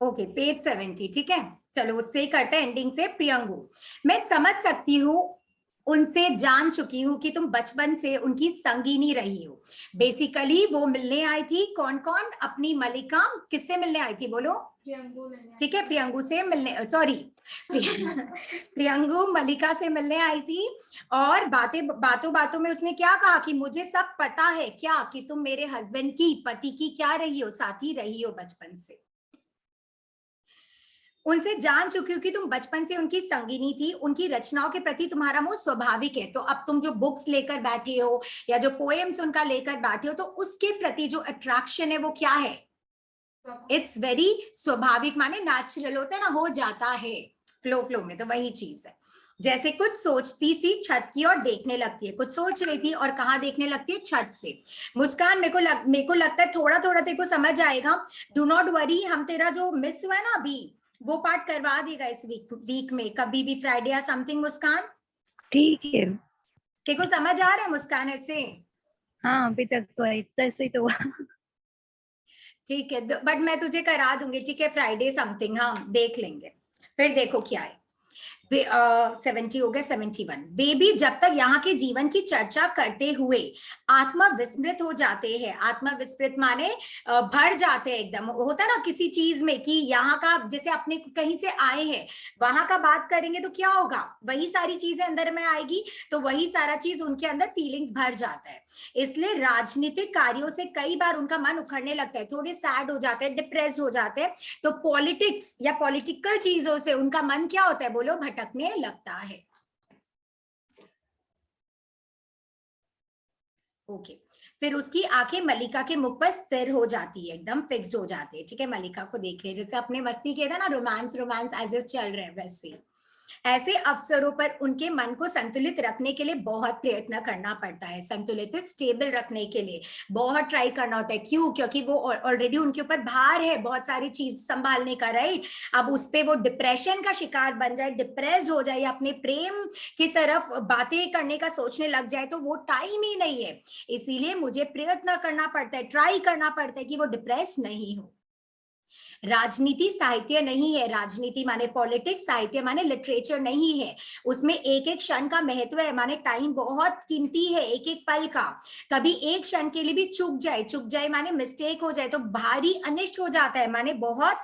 Okay, page 70, ठीक है। चलो उससे करते हैं एंडिंग से। प्रियंगु, मैं समझ सकती हूँ, उनसे जान चुकी हूँ कि तुम बचपन से उनकी संगीनी रही हो। बेसिकली वो मिलने आई थी, कौन कौन, अपनी मलिका किससे मिलने आई थी बोलो? ठीक है, प्रियंगु से मिलने, सॉरी प्रियंगु मलिका से मिलने आई थी। और बातों बातों में उसने क्या कहा कि मुझे सब पता है, क्या कि तुम मेरे हस्बैंड की, पति की क्या रही हो, साथी रही हो बचपन से। उनसे जान चुकी हूँ कि तुम बचपन से उनकी संगिनी थी, उनकी रचनाओं के प्रति तुम्हारा मोह स्वाभाविक है। तो अब तुम जो बुक्स लेकर बैठे हो या जो पोएम्स उनका लेकर बैठे हो, तो उसके प्रति जो अट्रैक्शन है वो क्या है? इट्स वेरी स्वाभाविक, माने नेचुरल होता है ना, हो जाता है फ्लो में। तो वही चीज है, जैसे कुछ सोचती सी छत की ओर देखने लगती है, कुछ सोच रही थी और कहाँ देखने लगती है? छत से। मुस्कान, मेरे को लगता है थोड़ा थोड़ा तेरे को समझ आएगा। डू नॉट वरी, हम तेरा जो मिस हुआ है ना अभी, वो पार्ट करवा देगा इस वीक में, कभी भी फ्राइडे या समथिंग। मुस्कान ठीक है, तेरे को समझ आ रहा है मुस्कान ऐसे? हाँ अभी तक तो इतना से तो ठीक है, बट मैं तुझे करा दूंगी, ठीक है, फ्राइडे समथिंग, हाँ देख लेंगे। फिर देखो क्या है। 70 हो गया, 71। वे भी जब तक यहाँ के जीवन की चर्चा करते हुए आत्मा विस्मृत हो जाते हैं। आत्मा विस्मृत माने भर जाते हैं एकदम, होता है ना किसी चीज में कि यहाँ का, जैसे अपने कहीं से आए हैं, वहां का बात करेंगे तो क्या होगा, वही सारी चीजें अंदर में आएगी, तो वही सारा चीज उनके अंदर फीलिंग्स भर जाता है। इसलिए राजनीतिक कार्यों से कई बार उनका मन उखड़ने लगता है, थोड़े सैड हो जाते हैं, डिप्रेस हो जाते हैं। तो पॉलिटिक्स या पॉलिटिकल चीजों से उनका मन क्या होता है बोलो? भटकने लगता है। ओके, फिर उसकी आंखें मलिका के मुख पर स्थिर हो जाती है, एकदम फिक्स हो जाती है, ठीक है। मलिका को देख रहे हैं, जैसे अपने मस्ती के ना, रोमांस रोमांस एज इफ चल रहे हैं वैसे। ऐसे अवसरों पर उनके मन को संतुलित रखने के लिए बहुत प्रयत्न करना पड़ता है, संतुलित स्टेबल रखने के लिए बहुत ट्राई करना होता है। क्यों? क्योंकि वो ऑलरेडी उनके ऊपर भार है बहुत सारी चीज संभालने का, राइट। अब उस पे वो डिप्रेशन का शिकार बन जाए, डिप्रेस हो जाए, अपने प्रेम की तरफ बातें करने का सोचने लग जाए, तो वो टाइम ही नहीं है। इसीलिए मुझे प्रयत्न करना पड़ता है, ट्राई करना पड़ता है कि वो डिप्रेस नहीं हो। राजनीति साहित्य नहीं है, राजनीति माने पॉलिटिक्स, साहित्य माने लिटरेचर नहीं है। उसमें एक एक क्षण का महत्व है, माने टाइम बहुत कीमती है, एक एक पल का। कभी एक क्षण के लिए भी चुक जाए माने मिस्टेक हो जाए तो भारी अनिष्ट हो जाता है, माने बहुत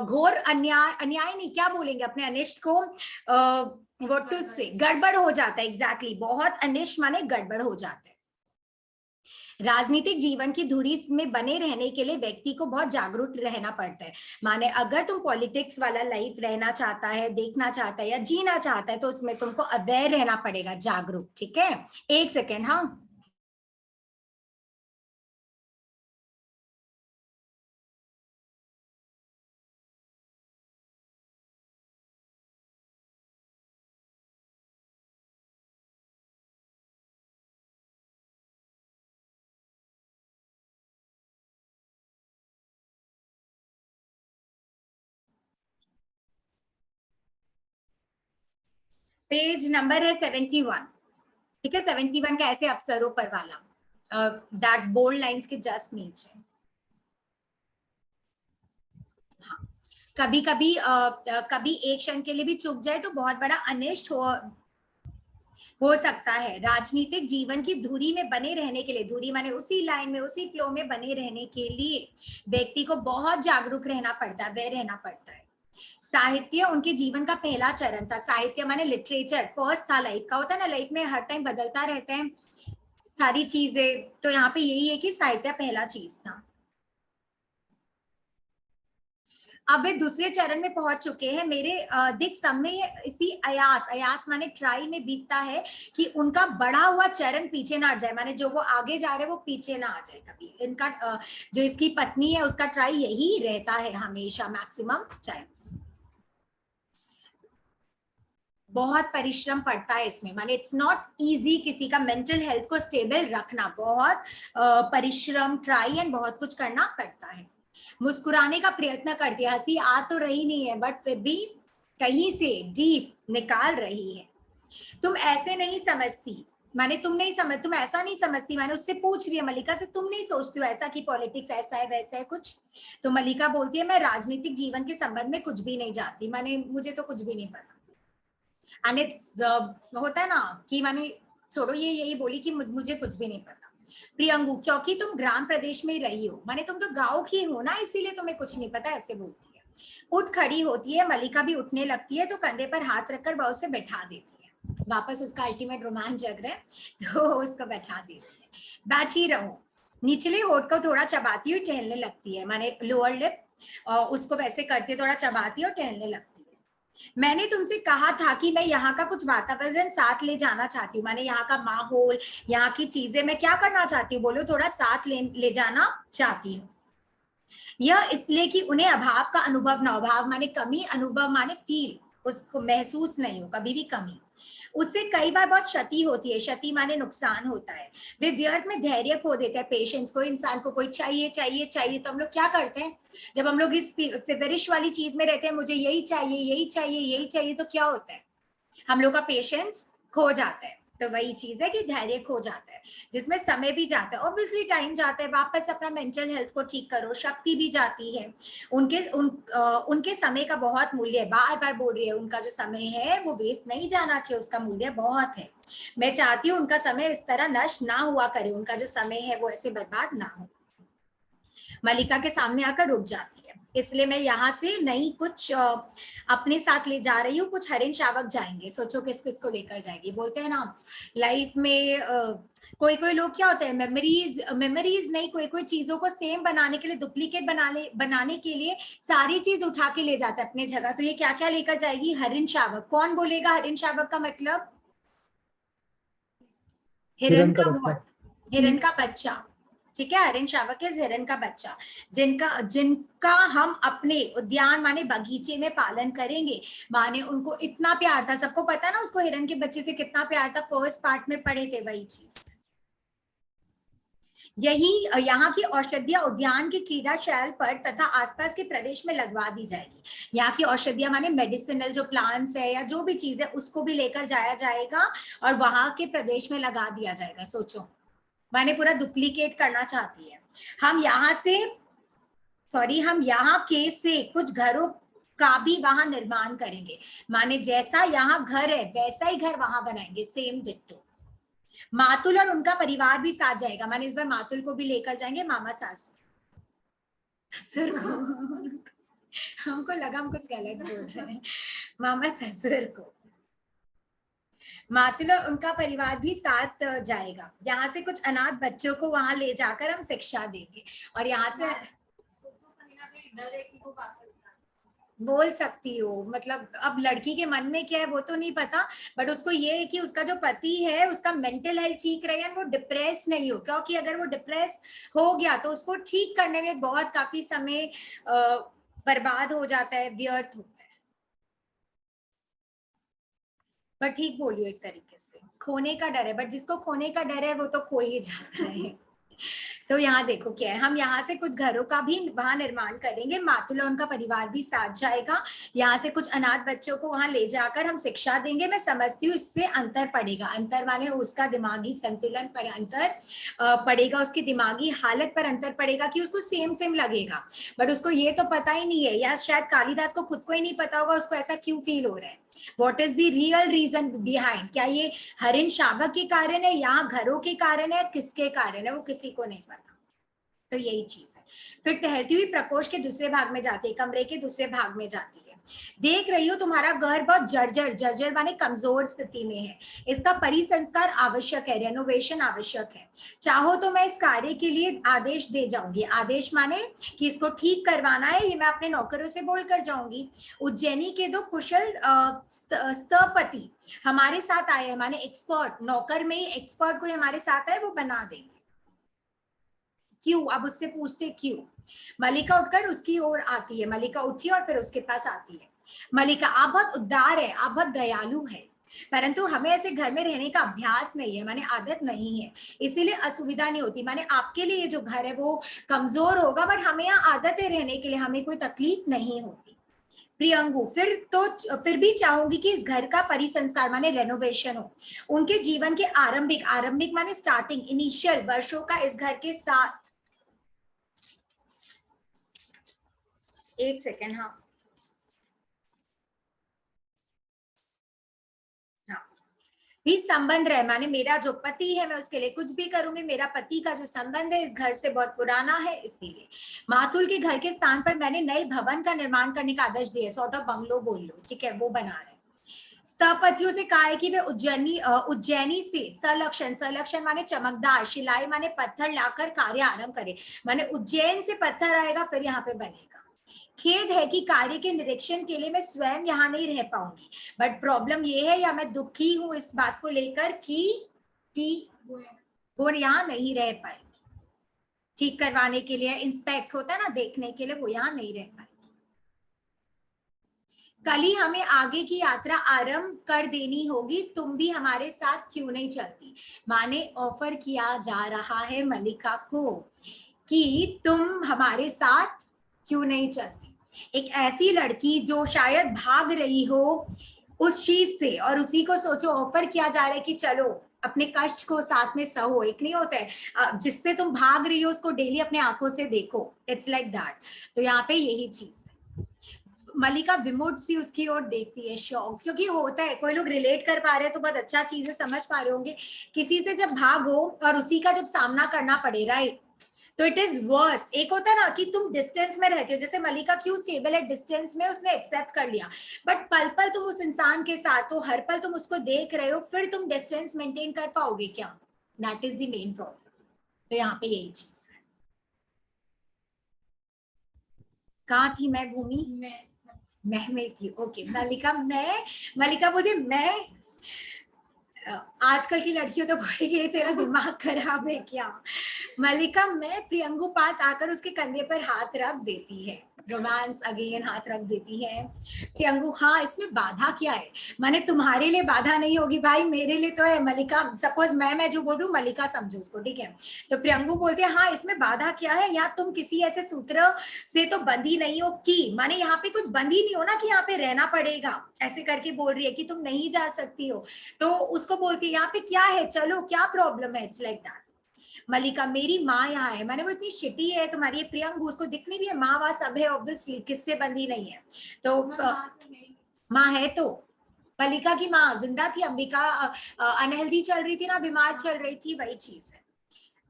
घोर अन्याय, अन्याय नहीं क्या बोलेंगे अपने अनिष्ट को, व्हाट टू से, गड़बड़ हो जाता है। एग्जैक्टली, बहुत अनिष्ट माने गड़बड़ हो जाता है। राजनीतिक जीवन की धुरी में बने रहने के लिए व्यक्ति को बहुत जागरूक रहना पड़ता है। माने अगर तुम पॉलिटिक्स वाला लाइफ रहना चाहता है, देखना चाहता है या जीना चाहता है, तो उसमें तुमको अवेयर रहना पड़ेगा, जागरूक, ठीक है। एक सेकेंड, हाँ। पेज नंबर है 71, ठीक है। 71 का ऐसे अफसरों पर वाला, दैट बोल्ड लाइंस के जस्ट नीचे। कभी कभी कभी एक क्षण के लिए भी चुक जाए तो बहुत बड़ा अनिष्ट हो सकता है। राजनीतिक जीवन की धुरी में बने रहने के लिए, धुरी माने उसी लाइन में, उसी फ्लो में बने रहने के लिए व्यक्ति को बहुत जागरूक रहना पड़ता है, वह रहना पड़ता है। साहित्य उनके जीवन का पहला चरण था। साहित्य माने लिटरेचर फर्स्ट था लाइफ का, होता है ना, लाइफ में हर टाइम बदलता रहता है सारी चीजें, तो यहाँ पे यही है कि साहित्य पहला चीज था। अब वे दूसरे चरण में पहुंच चुके हैं। मेरे दिख समय इसी अयास, अयास माने ट्राई में बीतता है कि उनका बढ़ा हुआ चरण पीछे ना हट जाए, माने जो वो आगे जा रहे हैं वो पीछे ना आ जाए कभी। इनका जो इसकी पत्नी है उसका ट्राई यही रहता है हमेशा, मैक्सिमम चांस। बहुत परिश्रम पड़ता है इसमें, माने इट्स नॉट इजी किसी का मेंटल हेल्थ को स्टेबल रखना, बहुत परिश्रम, ट्राई एंड बहुत कुछ करना पड़ता है। मुस्कुराने का प्रयत्न करती है, हंसी आ तो रही नहीं है बट फिर भी कहीं से डीप निकाल रही है। तुम ऐसे नहीं समझती, माने तुम नहीं समझ, तुम ऐसा नहीं समझती, मैंने उससे पूछ रही है मलिका से, तुम नहीं सोचती हो ऐसा कि पॉलिटिक्स ऐसा है वैसा है कुछ? तो मलिका बोलती है मैं राजनीतिक जीवन के संबंध में कुछ भी नहीं जानती, माने मुझे तो कुछ भी नहीं पता। एंड इट्स होता है ना कि माने छोड़ो, ये यही बोली कि मुझे कुछ भी नहीं पता। प्रियंगू, क्योंकि तुम ग्राम प्रदेश में ही रही हो, माने तुम तो गाँव की हो ना, इसीलिए तुम्हें कुछ नहीं पता, ऐसे बोलती है। उठ खड़ी होती है, मलिका भी उठने लगती है तो कंधे पर हाथ रखकर वह उसे बैठा देती है। वापस उसका अल्टीमेट रोमांच जग रहा है तो उसको बैठा देती है। बैठी रहो। निचले होठ को थोड़ा चबाती हुई टहलने लगती है, माने लोअर लिप, और उसको वैसे करके थोड़ा चबाती और टहलने लगती है। मैंने तुमसे कहा था कि मैं यहाँ का कुछ वातावरण साथ ले जाना चाहती हूँ, माने यहाँ का माहौल, यहाँ की चीजें मैं क्या करना चाहती हूँ, बोलो, थोड़ा साथ ले जाना चाहती हूँ। यह इसलिए कि उन्हें अभाव का अनुभव न हो, अभाव माने कमी, अनुभव माने फील, उसको महसूस नहीं हो कभी भी कमी। उससे कई बार बहुत क्षति होती है, क्षति माने नुकसान होता है। वे व्यर्थ में धैर्य खो देते हैं, पेशेंस को। इंसान को कोई चाहिए चाहिए चाहिए, तो हम लोग क्या करते हैं, जब हम लोग इस फिवरिश वाली चीज में रहते हैं, मुझे यही चाहिए यही चाहिए यही चाहिए, तो क्या होता है, हम लोग का पेशेंस खो जाता है। तो वही चीज है कि धैर्य खो जाता है, जिसमें समय भी जाता है, ऑब्वियसली टाइम जाता है, वापस अपना मेंटल हेल्थ को ठीक करो, शक्ति भी जाती है। उनके समय का बहुत मूल्य है, बार बार बोल रही है, उनका जो समय है वो वेस्ट नहीं जाना चाहिए, उसका मूल्य बहुत है। मैं चाहती हूँ उनका समय इस तरह नष्ट ना हुआ करे, उनका जो समय है वो ऐसे बर्बाद ना हो। मलिका के सामने आकर रुक जाती है, इसलिए मैं यहाँ से नहीं कुछ अपने साथ ले जा रही हूँ, कुछ हरिण शावक जाएंगे। सोचो किस किस को लेकर जाएगी। बोलते हैं ना लाइफ में कोई कोई लोग क्या होते हैं, मेमोरीज नहीं, कोई कोई चीजों को सेम बनाने के लिए, डुप्लीकेट बनाने के लिए सारी चीज उठा के ले जाता है अपने जगह। तो ये क्या क्या लेकर जाएगी, हरिण शावक। कौन बोलेगा हरिण शावक का मतलब? हिरण हिरन का का बच्चा। वॉट? हिरण का बच्चा, ठीक है। हरिण शावक है हिरण का बच्चा, जिनका हम अपने उद्यान माने बगीचे में पालन करेंगे। माने उनको इतना प्यार था, सबको पता है ना उसको हिरण के बच्चे से कितना प्यार था, फर्स्ट पार्ट में पढ़े थे वही चीज। यही यहाँ की औषधीय उद्यान की क्रीड़ा शैल पर तथा आसपास के प्रदेश में लगवा दी जाएगी। यहाँ की औषधीय माने मेडिसिनल जो प्लांट्स है या जो भी चीज है, उसको भी लेकर जाया जाएगा और वहां के प्रदेश में लगा दिया जाएगा। सोचो, मैंने पूरा डुप्लीकेट करना चाहती है। हम यहाँ के से कुछ घरों का भी वहां निर्माण करेंगे, माने जैसा यहाँ घर है वैसा ही घर वहां बनाएंगे, सेम डिट्टो। मातुल और उनका परिवार भी साथ जाएगा, माने इस बार मातुल को भी लेकर जाएंगे, मामा सास ससुर को हमको लगा हम कुछ गलत बोल रहे हैं, मामा ससुर को। मातुल और उनका परिवार भी साथ जाएगा। यहाँ से कुछ अनाथ बच्चों को वहां ले जाकर हम शिक्षा देंगे, और यहाँ से बोल सकती हो, मतलब अब लड़की के मन में क्या है वो तो नहीं पता, बट उसको ये है कि उसका जो पति है उसका मेंटल हेल्थ ठीक रहे, वो डिप्रेस नहीं हो, क्योंकि अगर वो डिप्रेस हो गया तो उसको ठीक करने में बहुत काफी समय बर्बाद हो जाता है, व्यर्थ होता है। बट ठीक बोलियो, एक तरीके से खोने का डर है, बट जिसको खोने का डर है वो तो खो ही जाता है। तो यहाँ देखो क्या है, हम यहाँ से कुछ घरों का भी वहां निर्माण करेंगे, मातुल और उनका परिवार भी साथ जाएगा। यहाँ से कुछ अनाथ बच्चों को वहां ले जाकर हम शिक्षा देंगे। मैं समझती हूँ इससे अंतर पड़ेगा, अंतर माने उसका दिमागी संतुलन पर अंतर पड़ेगा, उसकी दिमागी हालत पर अंतर पड़ेगा कि उसको सेम सेम लगेगा, बट उसको ये तो पता ही नहीं है, या शायद कालिदास को खुद को ही नहीं पता होगा उसको ऐसा क्यों फील हो रहा है। What is the real reason behind, क्या ये हरिण शावक के कारण है, यहाँ घरों के कारण है, किसके कारण है, वो किसी को नहीं पता। तो यही चीज है। फिर टहलती हुई प्रकोष्ठ के दूसरे भाग में जाती है, कमरे के दूसरे भाग में जाती है। देख रही हो तुम्हारा घर बहुत जर्जर माने कमजोर स्थिति में है, इसका परिसंस्कार आवश्यक है, रेनोवेशन आवश्यक है। चाहो तो मैं इस कार्य के लिए आदेश दे जाऊंगी, आदेश माने कि इसको ठीक करवाना है, ये मैं अपने नौकरों से बोल कर जाऊंगी। उज्जैनी के दो कुशल स्थपति हमारे साथ आए हैं, माने एक्सपर्ट, नौकर में ही एक्सपर्ट कोई हमारे साथ है, वो बना देंगे। क्यों, अब उससे पूछते क्यों। मलिका उठकर उसकी ओर आती है, मलिका उठी और फिर उसके पास आती है। मलिका, आप बहुत उदार है, आप बहुत दयालु है, परंतु हमें ऐसे घर में रहने का अभ्यास नहीं है, माने आदत नहीं है, इसीलिए असुविधा नहीं होती। माने आपके लिए जो घर है वो कमजोर होगा, बट हमें यहाँ आदत है रहने के लिए, हमें कोई तकलीफ नहीं होती। प्रियंगु, फिर भी चाहूंगी कि इस घर का परिसंस्कार माने रेनोवेशन हो, उनके जीवन के आरंभिक माने स्टार्टिंग, इनिशियल वर्षों का इस घर के साथ। एक सेकेंड, हाँ भी संबंध रहे, माने मेरा जो पति है मैं उसके लिए कुछ भी करूंगी, मेरा पति का जो संबंध है इस घर से बहुत पुराना है, इसीलिए मातुल के घर के स्थान पर मैंने नए भवन का निर्माण करने का आदेश दिया, सॉर्ट ऑफ बंगलो बोल लो, ठीक है, वो बना रहे। स्थपतियों से कहा है कि वे उज्जैनी से संलक्षण माने चमकदार, शिलाई माने पत्थर लाकर कार्य आरंभ करे, माने उज्जैन से पत्थर आएगा फिर यहाँ पे बनेगा। खेद है कि कार्य के निरीक्षण के लिए मैं स्वयं यहाँ नहीं रह पाऊंगी, बट प्रॉब्लम ये है या मैं दुखी हूँ इस बात को लेकर कि वो यहाँ नहीं रह पाएगी, ठीक करवाने के लिए, इंस्पेक्ट होता है ना, देखने के लिए, वो यहाँ नहीं रह पाएगी। कल ही हमें आगे की यात्रा आरंभ कर देनी होगी, तुम भी हमारे साथ क्यों नहीं चलती, माने ऑफर किया जा रहा है मलिका को कि तुम हमारे साथ क्यों नहीं चलती। एक ऐसी लड़की जो शायद भाग रही हो उस चीज से, और उसी को सोचो ऑफर किया जा रहा है कि चलो अपने कष्ट को साथ में सहो, एक नहीं होता है जिससे तुम भाग रही हो उसको डेली अपने आंखों से देखो, इट्स लाइक दैट। तो यहाँ पे यही चीज, मलिका विमुड सी उसकी ओर देखती है, शौक, क्योंकि होता है कोई लोग रिलेट कर पा रहे हैं तो बहुत अच्छा चीज है, समझ पा रहे होंगे, किसी से जब भागो और उसी का जब सामना करना पड़े, राइट, तो इट इज वर्स्ट। एक होता है ना कि तुम डिस्टेंस में रहते हो, जैसे मलिका क्यों स्टेबल है डिस्टेंस में, उसने एक्सेप्ट कर लिया, बट पल पल तुम उस इंसान के साथ हो, हर पल तुम उसको देख रहे हो, फिर तुम डिस्टेंस मेंटेन कर पाओगे क्या, that is the main problem. तो यहाँ पे यही चीज है। कहाँ थी मैं, भूमि में थी, ओके। मलिका बोलती मैं आजकल की लड़कियों तो बोली कि तेरा दिमाग खराब है क्या। मलिका मैं प्रियंगु पास आकर उसके कंधे पर हाथ रख देती है, रोमांस अगेन, हाथ रख देती है। प्रियंगु हाँ इसमें बाधा क्या है, माने तुम्हारे लिए बाधा नहीं होगी भाई, मेरे लिए तो है। मलिका सपोज मैं जो बोल रही हूँ, मलिका समझो उसको, ठीक है। तो प्रियंगु बोलते हैं हाँ इसमें बाधा क्या है, या तुम किसी ऐसे सूत्र से तो बंधी नहीं हो कि, माने यहाँ पे कुछ बंधी नहीं हो ना कि यहाँ पे रहना पड़ेगा, ऐसे करके बोल रही है कि तुम नहीं जा सकती हो। तो उसको बोलती है यहाँ पे क्या है, चलो क्या प्रॉब्लम है, इट्स लाइक दैट। मलिका मेरी माँ यहाँ है, माने वो इतनी शिटी है तुम्हारी प्रियंगु, उसको दिखनी भी है, माँ वहाँ सब है ऑब्वियसली, किससे बंधी नहीं है। तो माँ है तो मलिका की माँ जिंदा थी, अंबिका अनहेल्दी चल रही थी ना, बीमार चल रही थी, वही चीज है।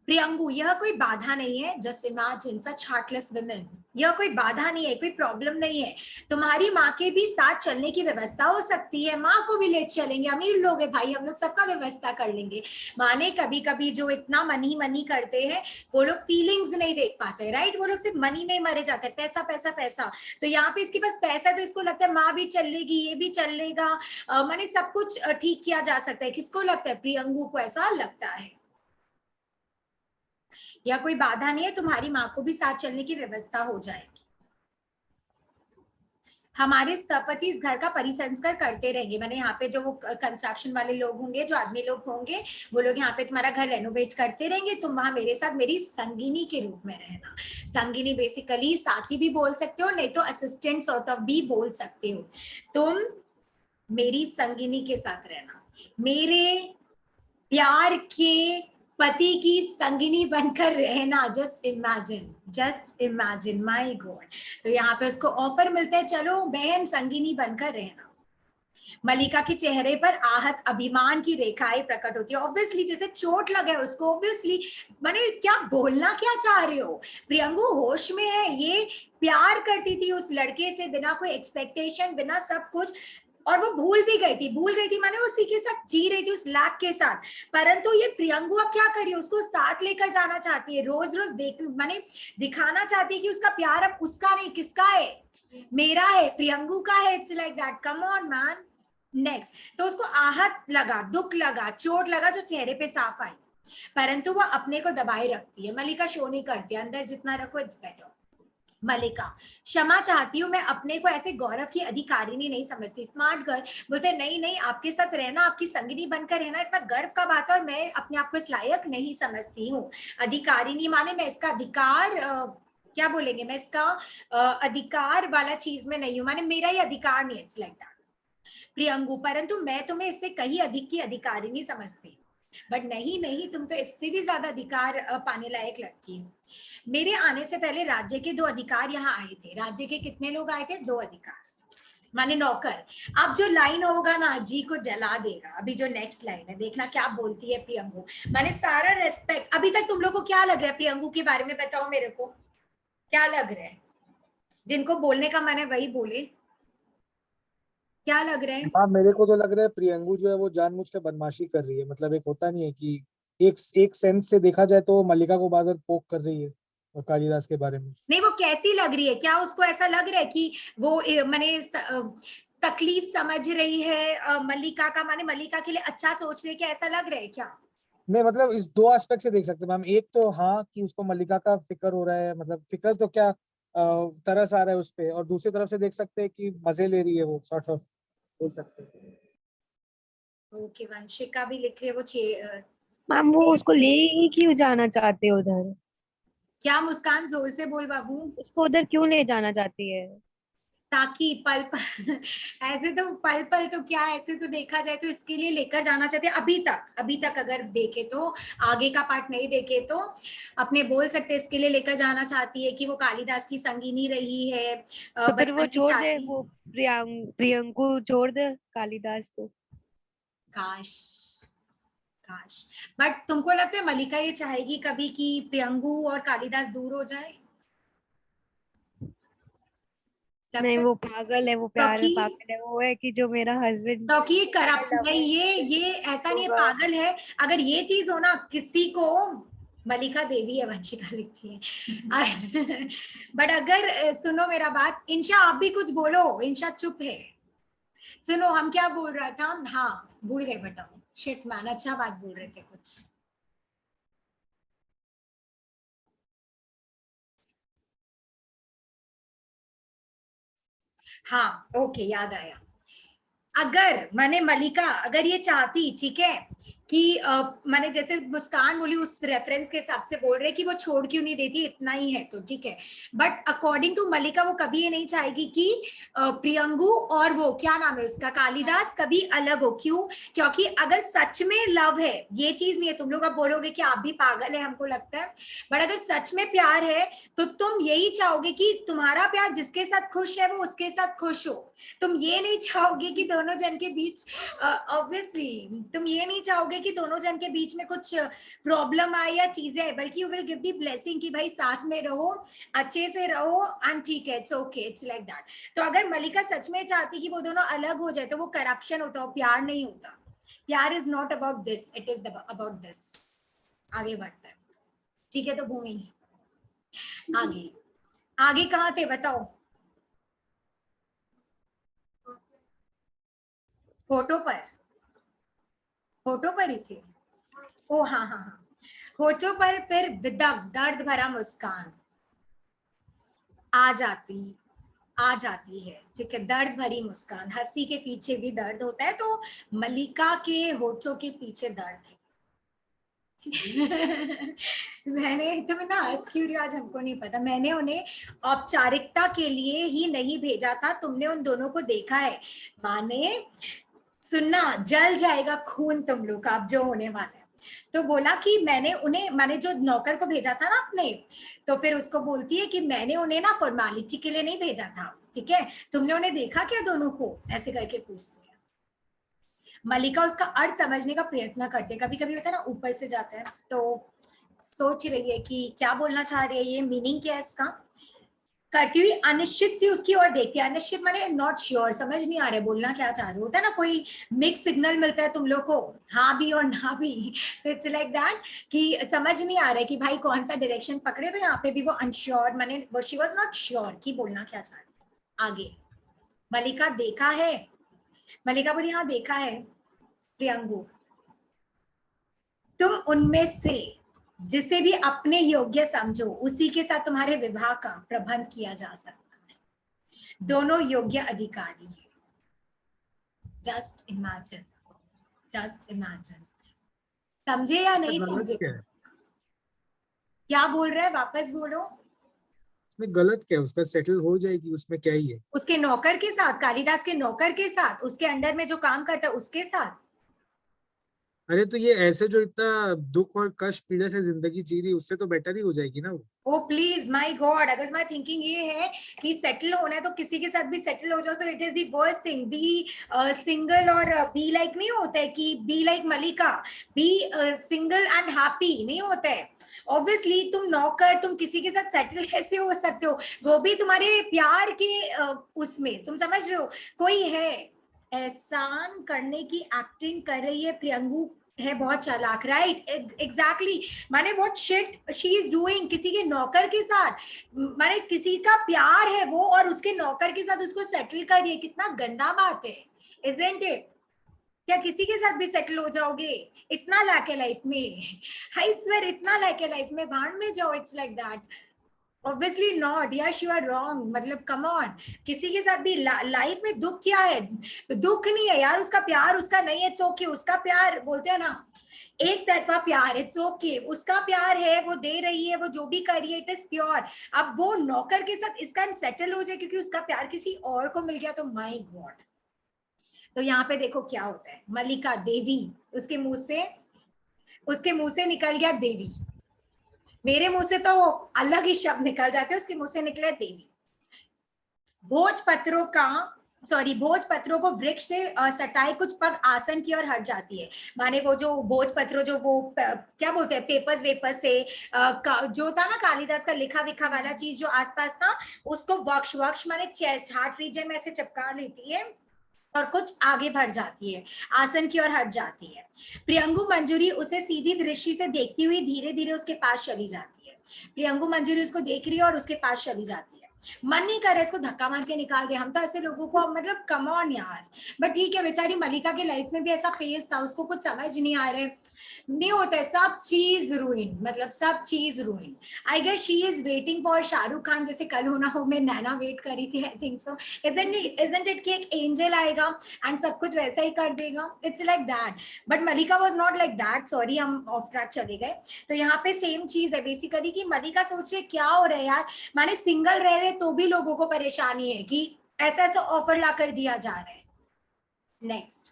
प्रियंगु यह कोई बाधा नहीं है, just imagine such heartless women, यह कोई बाधा नहीं है, कोई प्रॉब्लम नहीं है, तुम्हारी माँ के भी साथ चलने की व्यवस्था हो सकती है, माँ को भी लेट चलेंगे, अमीर लोग है भाई, हम लोग सबका व्यवस्था कर लेंगे। माने कभी कभी जो इतना मनी मनी करते हैं वो लोग फीलिंग्स नहीं देख पाते, राइट, वो लोग सिर्फ मनी में मरे जाते हैं, पैसा पैसा पैसा। तो यहाँ पे इसके पास पैसा, तो इसको लगता है माँ भी चल लेगी, ये भी चल लेगा, माने सब कुछ ठीक किया जा सकता है, किसको लगता है, प्रियंगु को ऐसा लगता है। या कोई बाधा नहीं है, तुम्हारी माँ को भी साथ चलने की व्यवस्था हो जाएगी। हमारे स्थपति इस घर का परिसंस्कार करते रहेंगे, मैंने यहाँ पे जो वो कंस्ट्रक्शन वाले लोग होंगे, जो आदमी लोग होंगे, वो लोग यहाँ पे तुम्हारा घर रेनोवेट करते रहेंगे, तुम वहां मेरे साथ मेरी संगिनी के रूप में रहना। संगिनी बेसिकली साथी भी बोल सकते हो, नहीं तो असिस्टेंट सॉर्ट ऑफ भी बोल सकते हो। तुम मेरी संगिनी के साथ रहना, मेरे प्यार के पति की संगिनी बनकर रहना, जस्ट इमेजिन माय गॉड। तो यहाँ पे उसको ऑफर मिलता है, चलो बहन संगिनी बनकर रहना। मलिका के चेहरे पर आहत अभिमान की रेखाएं प्रकट होती है, ऑब्वियसली जैसे चोट लगा है उसको, ऑब्वियसली मैंने क्या बोलना क्या चाह रहे हो। प्रियंगु होश में है, ये प्यार करती थी उस लड़के से, बिना कोई एक्सपेक्टेशन, बिना सब कुछ, और वो भूल गई थी माने उसी के साथ जी रही थी, उस लाख के साथ। परंतु ये प्रियंगु अब क्या करिए, उसको साथ लेकर जाना चाहती है, रोज रोज देख माने दिखाना चाहती है कि उसका प्यार अब उसका नहीं, किसका है, मेरा है, प्रियंगु का है, it's like that, come on man. Next, तो उसको आहत लगा, दुख लगा, चोट लगा, जो चेहरे पे साफ आई, परंतु वो अपने को दबाए रखती है। मलिका शो नहीं करती, अंदर जितना रखो इट्स बेटर। मलिका क्षमा चाहती हूँ, मैं अपने को ऐसे गौरव की अधिकारिणी नहीं समझती। स्मार्ट गर्ल बोलते नहीं नहीं, आपके साथ रहना, आपकी संगिनी बनकर रहना इतना गर्व का बात है, और मैं अपने आप को इस लायक नहीं समझती हूँ। अधिकारिणी माने मैं इसका अधिकार क्या बोलेंगे, मैं इसका अधिकार वाला चीज में नहीं हूं, माने मेरा ही अधिकार नहीं, इट्स लाइक दैट प्रियंगु, परंतु मैं तुम्हें इससे कहीं अधिक की अधिकारिणी समझती, बट नहीं नहीं, तुम तो इससे भी ज्यादा अधिकार पाने लायक लगती हो। मेरे आने से पहले राज्य के 2 अधिकार यहाँ आए थे। राज्य के कितने लोग आए थे? 2 अधिकार, माने नौकर। अब जो लाइन होगा ना, जी को जला देगा। अभी जो नेक्स्ट लाइन है, देखना क्या बोलती है प्रियंगु। मैंने सारा रेस्पेक्ट, अभी तक तुम लोग को क्या लग रहा है प्रियंगु के बारे में, बताओ मेरे को क्या लग रहा है? जिनको बोलने का मैंने वही बोले, क्या लग रहा है? हाँ, मेरे को तो लग रहा है प्रियंगु जो है वो जानबूझ के बदमाशी कर रही है। मतलब एक होता नहीं है कि एक सेंस से देखा जाए तो मल्लिका को बार बार पोक कर रही है और कालिदास के बारे में। नहीं, वो कैसी लग रही है? क्या उसको ऐसा लग रहा है कि वो मैंने तकलीफ समझ रही है मल्लिका का, माने मल्लिका के लिए अच्छा सोच रही है, क्या ऐसा लग रहा है क्या? नहीं, मतलब इस 2 एस्पेक्ट से देख सकते हैं मैम। एक तो हाँ कि उसको मल्लिका का फिक्र हो रहा है, मतलब फिक्र तो क्या, तरस आ रहा है उस पे। और दूसरी तरफ से देख सकते हैं कि मजे ले रही है वो, सॉर्ट ऑफ बोल सकते हैं। ओके, वंशिका भी लिख रही है वो मैम वो उसको ले ही क्यों जाना चाहते हो उधर? क्या मुस्कान, जोर से बोल बाबू। उसको उधर क्यों ले जाना चाहती है? ताकि पल पल ऐसे तो पल पल तो क्या, ऐसे तो देखा जाए तो इसके लिए लेकर जाना चाहते हैं। अभी तक अगर देखे तो, आगे का पार्ट नहीं देखे तो अपने बोल सकते इसके लिए लेकर जाना चाहती है कि वो कालिदास की संगिनी रही है, तो फिर वो बचपन की छोड़ दे, साथी। वो प्रियंकु छोड़ दे कालिदास को। काश, काश। बट तुमको लगता है मल्लिका ये चाहेगी कभी कि प्रियंगु और कालिदास दूर हो जाए? नहीं, लगता है? वो पागल है, वो प्यार में क्योंकि पागल है। वो है कि जो मेरा हस्बैंड क्योंकि ये मेरा करप्ट नहीं, लवर ये ऐसा नहीं है होगा। पागल है। अगर ये चीज हो ना किसी को, मलिका देवी है, वंशिका लिखती है बट अगर सुनो मेरा बात, इंशा आप भी कुछ बोलो, इंशा चुप है। सुनो, हम क्या बोल रहा था, हाँ भूल गए, बताओ। शिट मैन, अच्छा बात बोल रहे थे कुछ। हाँ ओके, याद आया। अगर मैंने मलिका अगर ये चाहती, ठीक है, कि मैंने जैसे मुस्कान बोली उस रेफरेंस के हिसाब से बोल रहे कि वो छोड़ क्यों नहीं देती, इतना ही है तो ठीक है। बट अकॉर्डिंग टू मलिका वो कभी ये नहीं चाहेगी कि प्रियंगु और वो क्या नाम है उसका, कालिदास कभी अलग हो। क्यों? क्योंकि अगर सच में लव है, ये चीज नहीं है, तुम लोग अब बोलोगे कि आप भी पागल है हमको लगता है, बट अगर सच में प्यार है तो तुम यही चाहोगे कि तुम्हारा प्यार जिसके साथ खुश है वो उसके साथ खुश हो। तुम ये नहीं चाहोगे कि दोनों जन के बीच, ऑब्वियसली तुम ये नहीं चाहोगे कि दोनों जन के बीच में कुछ प्रॉब्लम आए या चीजें आए, बल्कि you will give the blessing कि भाई साथ में रहो, अच्छे से रहो, एंड ठीक है, it's okay, it's like that. तो अगर मलिका सच में चाहती कि वो दोनों अलग हो जाए तो वो करप्शन होता, वो प्यार नहीं होता। प्यार is not about this, it is about this. आगे बढ़ता है, ठीक है? तो भूमि, आगे आगे कहाँ थे बताओ? फोटो पर, फोटो पर ही थे। ओ हाँ हाँ हाँ, होठों पर फिर विदग दर्द भरा मुस्कान आ जाती, आ जाती है, ठीक है? दर्द भरी मुस्कान, हंसी के पीछे भी दर्द होता है, तो मलिका के होठों के पीछे दर्द है मैंने तुम्हें ना हंस क्यों रही हो, आज हमको नहीं पता। मैंने उन्हें औपचारिकता के लिए ही नहीं भेजा था, तुमने उन दोनों को देखा है, माने सुनना, जल जाएगा खून तुम लोग का अब जो होने वाला है। तो बोला कि मैंने जो नौकर को भेजा था ना अपने, तो फिर उसको बोलती है कि मैंने उन्हें ना फॉर्मेलिटी के लिए नहीं भेजा था, ठीक है? तुमने उन्हें देखा क्या दोनों को, ऐसे करके पूछती है। मलिका उसका अर्थ समझने का प्रयत्न करते, कभी कभी होता है ना ऊपर से जाता है, तो सोच रही है कि क्या बोलना चाह रही है, ये मीनिंग क्या है इसका, करती हुई अनिश्चित सी उसकी ओर देखती है। अनिश्चित माने नॉट श्योर, समझ नहीं आ रहा है बोलना क्या चाह रहे, होता है ना कोई मिक्स सिग्नल मिलता है तुम लोग को, हाँ भी और ना भी, तो इट्स लाइक दैट कि समझ नहीं आ रहा है कि भाई कौन सा डायरेक्शन पकड़े, तो यहाँ पे भी वो अनश्योर, माने शी वाज नॉट श्योर कि बोलना क्या चाह रही। आगे, मलिका देखा है, मलिका बोली हाँ देखा है प्रियंगु, तुम उनमें से जिसे भी अपने योग्य समझो उसी के साथ तुम्हारे विवाह का प्रबंध किया जा सकता है, दोनों योग्य अधिकारी हैं। Just imagine, just imagine. समझे या नहीं गलत समझे? क्या है? क्या बोल रहे हैं, वापस बोलो। उसमें गलत क्या है, उसका सेटल हो जाएगी, उसमें क्या ही है। उसके नौकर के साथ, कालिदास के नौकर के साथ, उसके अंडर में जो काम करता है उसके साथ। अरे तो ये ऐसे जो इतना दुख और कष्ट पीड़ा से जिंदगी जी रही, उससे तो बेटर ही हो जाएगी ना वो। ओ प्लीज माय गॉड, अगर तुम्हारी थिंकिंग ये है कि सेटल होना है तो किसी के साथ भी सेटल हो जाओ, तो it is the worst thing. Be single और बी लाइक नहीं होता है कि be like Malika, be single and happy नहीं होता है। ऑब्वियसली तुम नौकर, तुम किसी के साथ सेटल कैसे हो सकते हो, वो भी तुम्हारे प्यार के उसमें, तुम समझ रहे हो। कोई है एहसान करने की एक्टिंग कर रही है, प्रियंगू है बहुत चालाक, राइट एग्जैक्टली। माने what shit she is doing, किसी के नौकर के साथ, माने किसी का प्यार है वो और उसके नौकर के साथ उसको सेटल करिए, कितना गंदा बात है, इजंट इट। क्या किसी के साथ भी सेटल हो जाओगे? इतना लाके लाइफ में, आई स्वेयर इतना लाके लाइफ में, भाड़ में जाओ, it's like that. Obviously not, yes you are wrong, मतलब कम ऑन। किसी के साथ भी लाइफ में दुख क्या है? दुख नहीं है यार, उसका प्यार उसका नहीं है, इट्स ओके। उसका प्यार बोलते हैं ना, एक तरफा प्यार, इट्स ओके। उसका प्यार है, वो दे रही है, वो जो भी कर रही है, इट इज प्योर। अब वो नौकर के साथ इसका सेटल हो जाए क्योंकि उसका प्यार किसी और को मिल गया, तो माय गॉड। तो यहाँ पे देखो क्या होता है, मलिका देवी, उसके मुंह से निकल गया देवी। मेरे मुंह से तो अलग ही शब्द निकल जाते हैं, उसके मुंह से निकले देवी। भोजपत्रों को वृक्ष से सटाई कुछ पग आसन की ओर हट जाती है। माने वो जो भोजपत्रों, जो वो क्या बोलते हैं, पेपर्स वेपर्स से जो था ना कालिदास का लिखा विखा वाला चीज जो आसपास था, उसको वक्ष माने चेस्ट हार्ट रीजन में से चिपका लेती है और कुछ आगे बढ़ जाती है, आसन की ओर हट जाती है। प्रियंगु मंजूरी उसे सीधी दृष्टि से देखती हुई धीरे धीरे उसके पास चली जाती है। प्रियंगु मंजूरी उसको देख रही है और उसके पास चली जाती है। मन नहीं कर रहा इसको धक्का मार के निकाल दे, हम तो ऐसे लोगों को, मतलब कम ऑन यार। बट ठीक है, बेचारी मलिका के लाइफ में भी ऐसा फेज था, उसको कुछ समझ नहीं आ रहा है, नहीं होता है, सब चीज रूइन, मतलब सब चीज ruin. I guess she is waiting for Shahrukh Khan, जैसे कल होना हो में नैना वेट करी थी, I think so. Isn't it कि एक एंजल आएगा एंड सब कुछ वैसा ही कर देगा, it's like that. But Malika was not like that, sorry हम ऑफ ट्रैक चले गए। तो यहाँ पे सेम चीज है बेसिकली कि मलिका सोच रही है क्या हो रहा है यार, माने सिंगल रह रहे तो भी लोगों को परेशानी है कि ऐसा ऐसा ऑफर ला कर दिया जा रहा है। नेक्स्ट,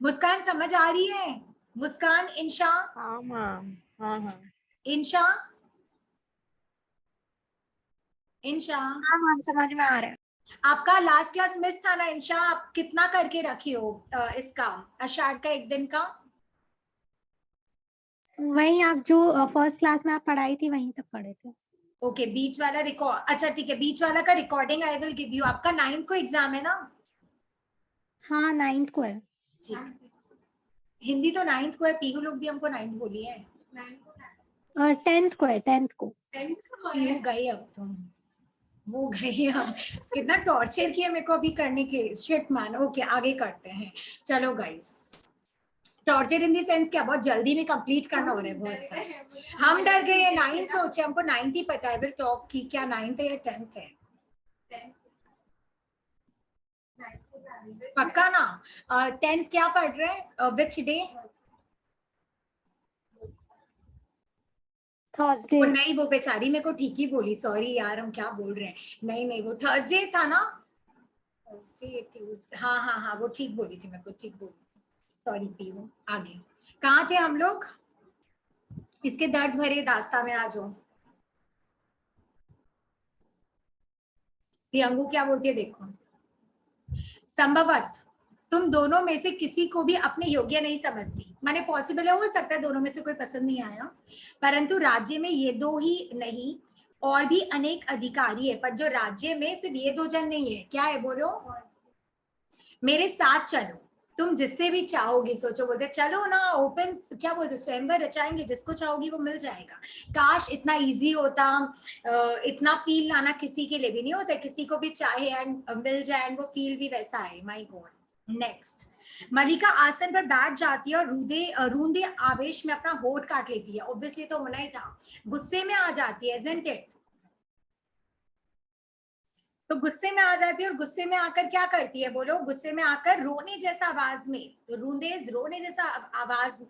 मुस्कान समझ आ रही है? मुस्कान, इंशा, हाँ मैम, हाँ हाँ। इंशा, इंशा, हाँ मैम समझ में आ रहा है। आपका लास्ट क्लास मिस था ना इंशा, आप कितना करके रखी हो इसका अषाढ़ का एक दिन का? वही आप जो फर्स्ट क्लास में आप पढ़ाई थी वहीं तक पढ़े थे। ओके, बीच वाला रिकॉर्ड, अच्छा ठीक है, बीच वाला का recording I will give you. आपका 9th को एग्जाम है ना? हाँ 9th को है। ठीक, हिंदी तो 9th को है, पीहू लोग भी हमको 9th बोली है। 10th को है, 10th को। पीहू गई अब तुम, वो गई हम, कितना टॉर्चर किया मेरे को अभी करने के, शिट मैन। ओके आगे करते हैं, चलो guys. Torture in the sense क्या, बहुत जल्दी में कंप्लीट करना हो रहा है बहुत सारा। हम डर गए हैं 9th सोचे, हमको 9th ही पता है, विल टॉक की क्या 9th है या 10th है, पक्का ना? 10th क्या पढ़ रहे हैं, विच डे? थर्सडे। वो नहीं, वो बेचारी मेरे को ठीक ही बोली, सॉरी यार हम क्या बोल रहे हैं, नहीं नहीं वो थर्सडे था ना, थर्सडे ट्यूसडे, हाँ हाँ हाँ वो ठीक बोली थी, मेरे को ठीक बोली, सॉरी पीहू। आगे कहाँ थे हम लोग? इसके दर्द भरे दास्ता में आ जाओ। प्रियंगू क्या बोलती है देखो, संभवत तुम दोनों में से किसी को भी अपने योग्य नहीं समझती, माने पॉसिबल है, हो सकता है दोनों में से कोई पसंद नहीं आया, परंतु राज्य में ये दो ही नहीं और भी अनेक अधिकारी है, पर जो राज्य में सिर्फ ये 2 जन नहीं है, क्या है बोलो? मेरे साथ चलो, तुम जिससे भी चाहोगे, सोचो, बोलते चलो ना ओपन, क्या बोलते स्वयंवर रचाएंगे, जिसको चाहोगी वो मिल जाएगा। काश इतना इजी होता, इतना फील लाना किसी के लिए भी नहीं होता, किसी को भी चाहे एंड मिल जाए एंड वो फील भी वैसा है, माय गॉड। नेक्स्ट, मलिका आसन पर बैठ जाती है और रूंधे आवेश में अपना होठ काट लेती है, ऑब्वियसली तो होना ही था, गुस्से में आ जाती है, isn't it? तो गुस्से में आ जाती है और गुस्से में आकर क्या करती है बोलो, गुस्से में आकर रोने जैसा आवाज में, रोने जैसा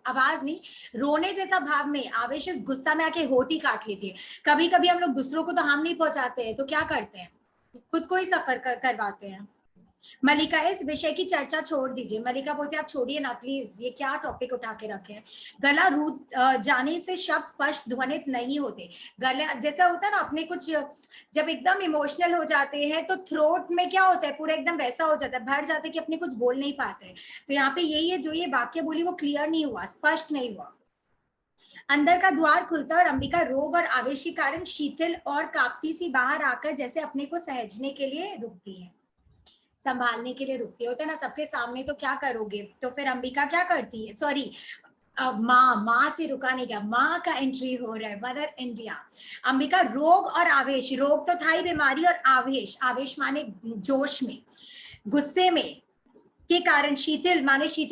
आवाज नहीं, रोने जैसा भाव में आवेश गुस्सा में आके होठ ही काट लेती है। कभी कभी हम लोग दूसरों को तो हार्म नहीं पहुंचाते हैं तो क्या करते हैं, खुद को ही सफर करवाते हैं। मलिका, इस विषय की चर्चा छोड़ दीजिए। मलिका बोलती है आप छोड़िए ना प्लीज, ये क्या टॉपिक उठा के रखे हैं। गला रूठ जाने से शब्द स्पष्ट ध्वनित नहीं होते। गला जैसा होता है ना, अपने कुछ जब एकदम इमोशनल हो जाते हैं तो थ्रोट में क्या होता है, पूरा एकदम वैसा हो जाता है, भर जाता है कि अपने कुछ बोल नहीं पाते। तो यहाँ पे यही है, जो ये वाक्य बोली वो क्लियर नहीं हुआ, स्पष्ट नहीं हुआ। अंदर का द्वार खुलता और अंबिका रोग और आवेश के कारण शीतल और कांपती सी बाहर आकर जैसे अपने को सहजने के लिए रुकती है, संभालने के लिए रुकती होता है ना, सबके सामने तो क्या करोगे। तो फिर अंबिका क्या करती है, सॉरी माँ से रुका नहीं गया, माँ का एंट्री हो रहा है, मदर इंडिया। अंबिका रोग और आवेश, रोग तो था ही बीमारी, और आवेश, आवेश माने जोश में, गुस्से में के कारण, शीतल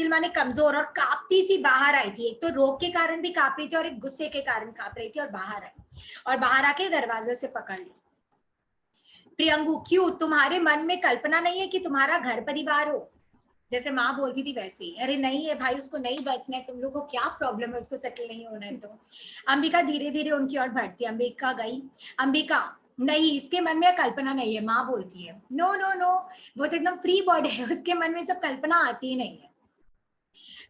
माने कमजोर, और कांपती सी बाहर आई थी। एक तो रोग के कारण भी कांप रही थी और एक गुस्से के कारण कांप रही थी, और बाहर आई और बाहर आके दरवाजे से पकड़ ली। प्रियंगु, क्यों, तुम्हारे मन में कल्पना नहीं है कि तुम्हारा घर परिवार हो, जैसे माँ बोलती थी वैसे ही। अरे नहीं है भाई, उसको नहीं बसना है, तुम लोग को क्या प्रॉब्लम है, उसको सेटल नहीं होना है तो। अंबिका धीरे धीरे उनकी ओर बढ़ती, अंबिका गई। अंबिका, नहीं, इसके मन में कल्पना नहीं है, माँ बोलती है। नो नो नो, वो तो एकदम फ्री बर्ड है, उसके मन में सब कल्पना आती ही नहीं है।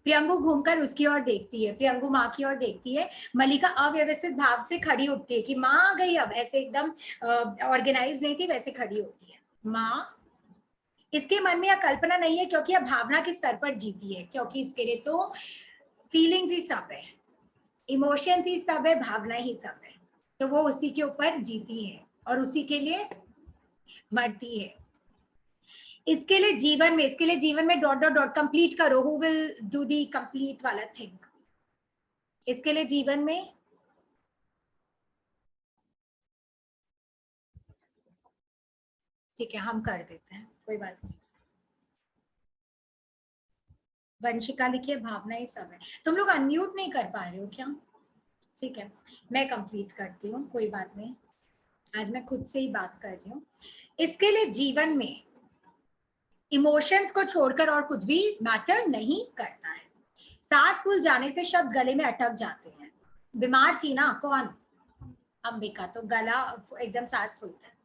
प्रियंगु घूमकर उसकी ओर देखती है, प्रियंगु माँ की ओर देखती है। मलिका अव्यवस्थित भाव से खड़ी उठती है कि माँ आ गई, अब ऐसे एकदम ऑर्गेनाइज नहीं थी वैसे खड़ी होती है। माँ, इसके मन में यह कल्पना नहीं है क्योंकि यह भावना के स्तर पर जीती है, क्योंकि इसके लिए तो फीलिंग्स ही सब है, इमोशंस ही सब है, भावना ही सब है, तो वो उसी के ऊपर जीती है और उसी के लिए मरती है। इसके लिए जीवन में डॉट डॉट डॉट कंप्लीट करो, who will do the complete वाला थिंग। इसके लिए जीवन में, ठीक है हम कर देते हैं, कोई बात नहीं। वंशिका लिखिए, भावना ही सब है। तुम लोग अनम्यूट नहीं कर पा रहे हो क्या? ठीक है, मैं कंप्लीट करती हूँ, कोई बात नहीं, आज मैं खुद से ही बात कर रही हूँ। इसके लिए जीवन में इमोशंस को छोड़कर और कुछ भी मैटर नहीं करता है। सांस फूल जाने से शब्द गले में अटक जाते हैं। बीमार थी ना, कौन? अंबिका, तो गला एकदम सांस फूलता है।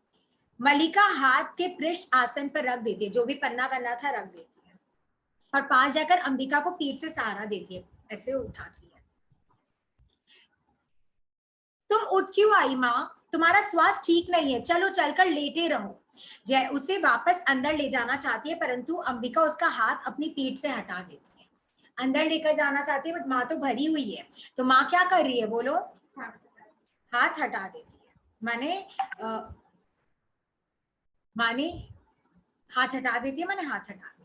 मलिका हाथ के पृष्ठ आसन पर रख देती है, जो भी पन्ना बना था रख देती है, और पास जाकर अंबिका को पीठ से सहारा देती है, ऐसे उठाती है। तुम उठ क्यों आई माँ, तुम्हारा स्वास्थ्य ठीक नहीं है, चलो चलकर लेटे रहो। जय उसे वापस अंदर ले जाना चाहती है, परंतु अंबिका उसका हाथ अपनी पीठ से हटा देती है। अंदर लेकर जाना चाहती है बट माँ तो भरी हुई है, तो माँ क्या कर रही है बोलो, हाथ हटा देती है। माने हाथ हटा देती है, माने हाथ हटा देती है।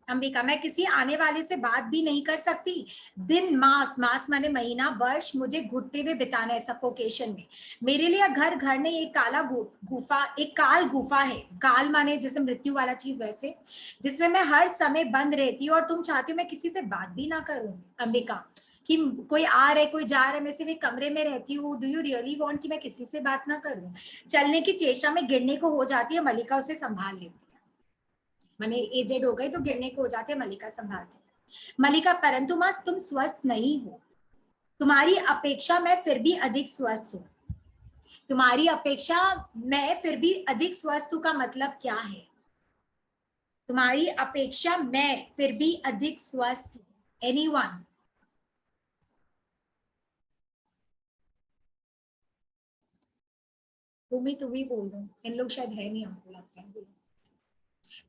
अंबिका, मैं किसी आने वाले से बात भी नहीं कर सकती। दिन, मास माने महीना, वर्ष मुझे घुटते हुए बिताना है सफोकेशन में। मेरे लिए घर नहीं, एक काला गुफा, एक काल गुफा है। काल माने जैसे मृत्यु वाला चीज, वैसे जिसमें मैं हर समय बंद रहती हूँ, और तुम चाहती हो मैं किसी से बात भी ना करूं। अंबिका, कि कोई आ रहे कोई जा रहे, मैं सिर्फ एक कमरे में रहती हूँ, डू यू रियली वांट कि मैं किसी से बात ना करूं? चलने की चेष्टा में गिरने को हो जाती है, मलिका उसे संभाल लेती है। माने एजेड हो गई तो गिरने को हो जाते, मलिका संभालती है। मलिका, परंतु माँ तुम स्वस्थ नहीं हो, तुम्हारी अपेक्षा मैं फिर भी अधिक स्वस्थ हूँ। तुम्हारी अपेक्षा मैं फिर भी अधिक स्वस्थ हूँ का मतलब क्या है? तुम्हारी अपेक्षा मैं फिर भी अधिक स्वस्थ हूँ। एनीवन? तुम ही बोल दो, इन लोग शायद है नहीं, हमको लगता है।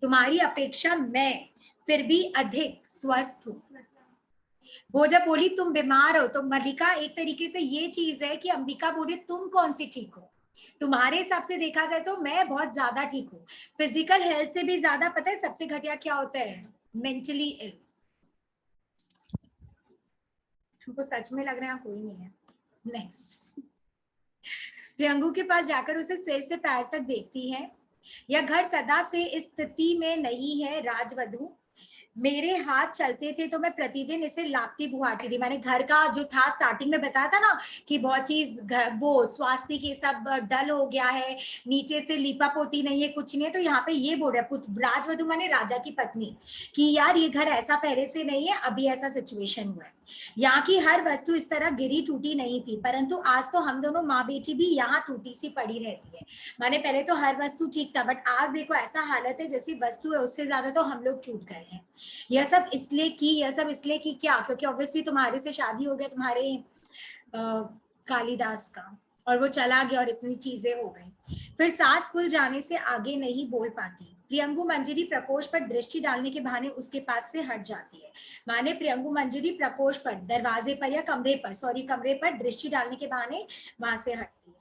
तुम्हारी अपेक्षा मैं फिर भी अधिक स्वस्थ हूँ। वो जब बोली तुम बीमार हो, तो मलिका एक तरीके से ये चीज है कि अंबिका बोली तुम कौन सी ठीक हो। तुम्हारे हिसाब से देखा जाए तो मैं बहुत ज्यादा ठीक हूँ। फिजिकल हेल्थ से भी ज्यादा पता है सबसे घटिया क्या होता है? Mentally ill. हमको सच में लग रहा है कोई नहीं है। नेक्स्ट, प्रियंगु के पास जाकर उसे सिर से पैर तक देखती है। यह घर सदा से इस स्थिति में नहीं है राजवधु, मेरे हाथ चलते थे तो मैं प्रतिदिन इसे लापती बुहाती थी। मैंने घर का जो था स्टार्टिंग में बताया था ना कि बहुत चीज वो स्वास्थ्य की सब डल हो गया है, नीचे से लीपा पोती नहीं है, कुछ नहीं है। तो यहाँ पे ये बोल रहा है राजवधु माने राजा की पत्नी कि यार ये घर ऐसा पहले से नहीं है, अभी ऐसा सिचुएशन हुआ है। यहाँ की हर वस्तु इस तरह गिरी टूटी नहीं थी, परंतु आज तो हम दोनों माँ बेटी भी यहाँ टूटी सी पड़ी रहती है। माने पहले तो हर वस्तु ठीक था, बट आज देखो ऐसा हालत है जैसी वस्तु है उससे ज्यादा तो हम लोग टूट गए हैं। यह सब इसलिए की क्या, क्योंकि ऑब्वियसली तुम्हारे से शादी हो गया तुम्हारे कालिदास का, और वो चला गया और इतनी चीजें हो गई। फिर सास खुल जाने से आगे नहीं बोल पाती। प्रियंगु मंजरी प्रकोष्ठ पर दृष्टि डालने के बहाने उसके पास से हट जाती है। माने प्रियंगु मंजरी प्रकोष्ठ पर, दरवाजे पर या कमरे पर, सॉरी कमरे पर दृष्टि डालने के बहाने वहां से हटती है।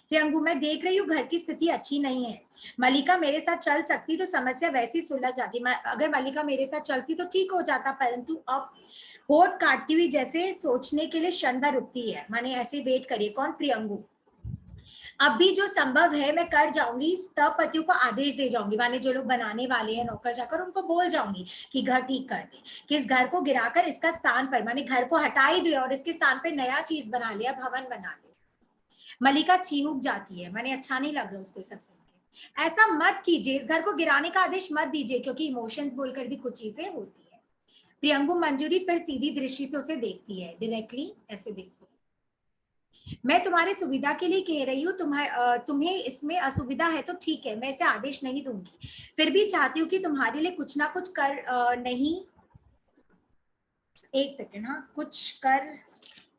प्रियंगु मैं देख रही हूँ घर की स्थिति अच्छी नहीं है। मलिका मेरे साथ चल सकती तो समस्या वैसी सुलझ जाती। अगर मलिका मेरे साथ चलती तो ठीक हो जाता, परंतु अब होठ काटती हुई जैसे सोचने के लिए क्षण भर रुकती है। माने ऐसे वेट करिए। कौन? प्रियंगु। अब भी जो संभव है मैं कर जाऊंगी, स्थपतियों को आदेश दे जाऊंगी, माने जो लोग बनाने वाले हैं नौकर जाकर उनको बोल जाऊंगी कि घर ठीक कर दे, कि इस घर को गिराकर इसका स्थान पर, माने घर को हटा ही दे और इसके स्थान पर नया चीज बना लिया, भवन बना ले। मलिका चिहुक जाती है, माने अच्छा नहीं लग रहा उसको सब सुन के। ऐसा मत कीजिए, इस घर को गिराने का आदेश मत दीजिए, क्योंकि इमोशंस बोलकर भी कुछ चीजें होती है। प्रियंगु मंजूरी फिर सीधी दृष्टि से उसे देखती है, डायरेक्टली ऐसे देखती है। मैं तुम्हारी सुविधा के लिए कह रही हूँ, तुम्हें इसमें असुविधा है तो ठीक है, मैं इसे आदेश नहीं दूंगी, फिर भी चाहती हूँ कि तुम्हारे लिए कुछ ना कुछ कर नहीं, एक सेकेंड, हाँ कुछ कर,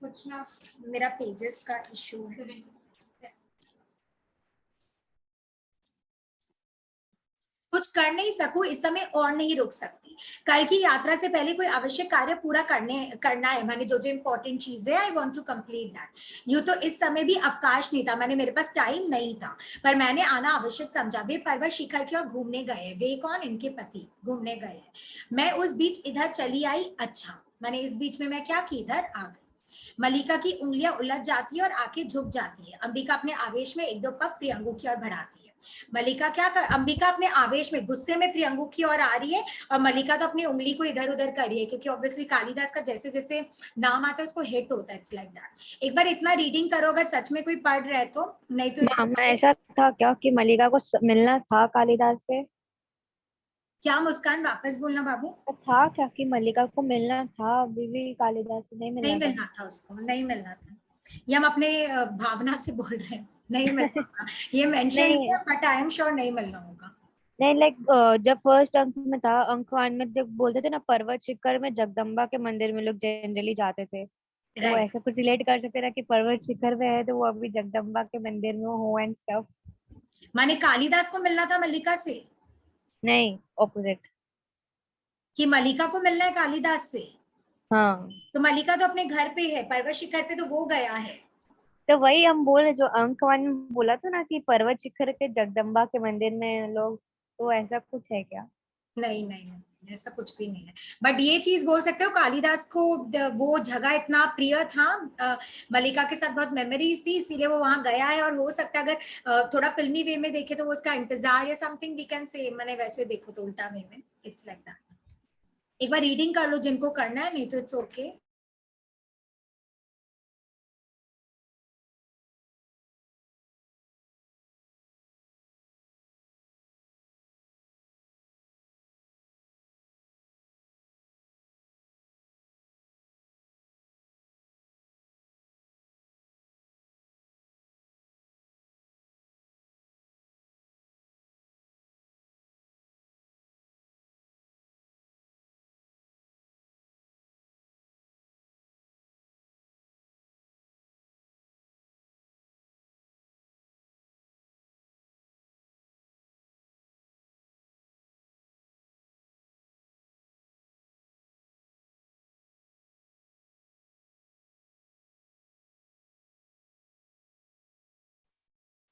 कुछ ना, मेरा पेजेस का इशू है, कुछ कर नहीं सकूं इस समय और नहीं रुक सकती। कल की यात्रा से पहले कोई आवश्यक कार्य पूरा करना है, मैंने जो जो इंपॉर्टेंट चीज है I want to complete that. यूं तो इस समय भी अवकाश नहीं था, मैंने मेरे पास टाइम नहीं था, पर मैंने आना आवश्यक समझा। वे पर्वत शिखर की ओर घूमने गए। वे कौन? इनके पति घूमने गए। मैं उस बीच इधर चली आई। अच्छा, मैंने इस बीच में मैं क्या की? इधर आ गई। मलिका की उंगलियां उलझ जाती है और आंखें झुक जाती है। अंबिका अपने आवेश में एक दो पग प्रियंगु की ओर बढ़ाती है। मलिका क्या कर, अंबिका अपने आवेश में गुस्से में प्रियंगु की ओर आ रही है और मलिका तो अपनी उंगली को इधर उधर कर रही है, क्योंकि ऑब्वियसली कालिदास का जैसे जैसे नाम आता है उसको हिट होता है। It's like that. एक बार इतना रीडिंग करो अगर सच में कोई पढ़ रहा है तो, नहीं तो इट्स मामा ओके। ऐसा था क्या कि मलिका को मिलना था कालिदास से? क्या मुस्कान? वापस बोलना बाबू। तो था क्या कि मल्लिका को मिलना था, अभी भी कालिदास से नहीं नहीं मिलना था? मिलना था उसको, नहीं मिलना था। ये हम अपने भावना से बोल रहे हैं, नहीं मिलना होगा। ये मेंशन नहीं नहीं है, बट आई एम श्योर नहीं मिलना होगा। नहीं, लाइक जब फर्स्ट अंक में था, अंक वन में जब बोलते थे ना पर्वत शिखर में जगदम्बा के मंदिर में लोग जनरली जाते थे, तो वो राइट। ऐसा कुछ रिलेट कर सकते ना कि पर्वत शिखर में है तो वो अभी जगदम्बा के मंदिर में हो एंड स्टफ। माने कालिदास को मिलना था मल्लिका से, नहीं, ऑपोजिट। कि मल्लिका को मिलना है कालिदास से? हाँ, तो मल्लिका तो अपने घर पे है, पर्वत शिखर पे तो वो गया है। तो वही हम बोल रहे, जो अंक वन में बोला था ना कि पर्वत शिखर के जगदम्बा के मंदिर में लोग, तो ऐसा कुछ है क्या? नहीं नहीं नहीं, ऐसा कुछ भी नहीं है। बट ये चीज बोल सकते हो कालिदास को वो जगह इतना प्रिय था, मल्लिका के साथ बहुत मेमोरीज थी, इसीलिए वो वहां गया है। और हो सकता है अगर थोड़ा फिल्मी वे में देखे तो वो उसका इंतजार या समथिंग वी कैन से, मैंने वैसे देखो तो उल्टा वे में, इट्स लाइक दैट। एक बार रीडिंग कर लो जिनको करना है, नहीं तो इट्स ओके।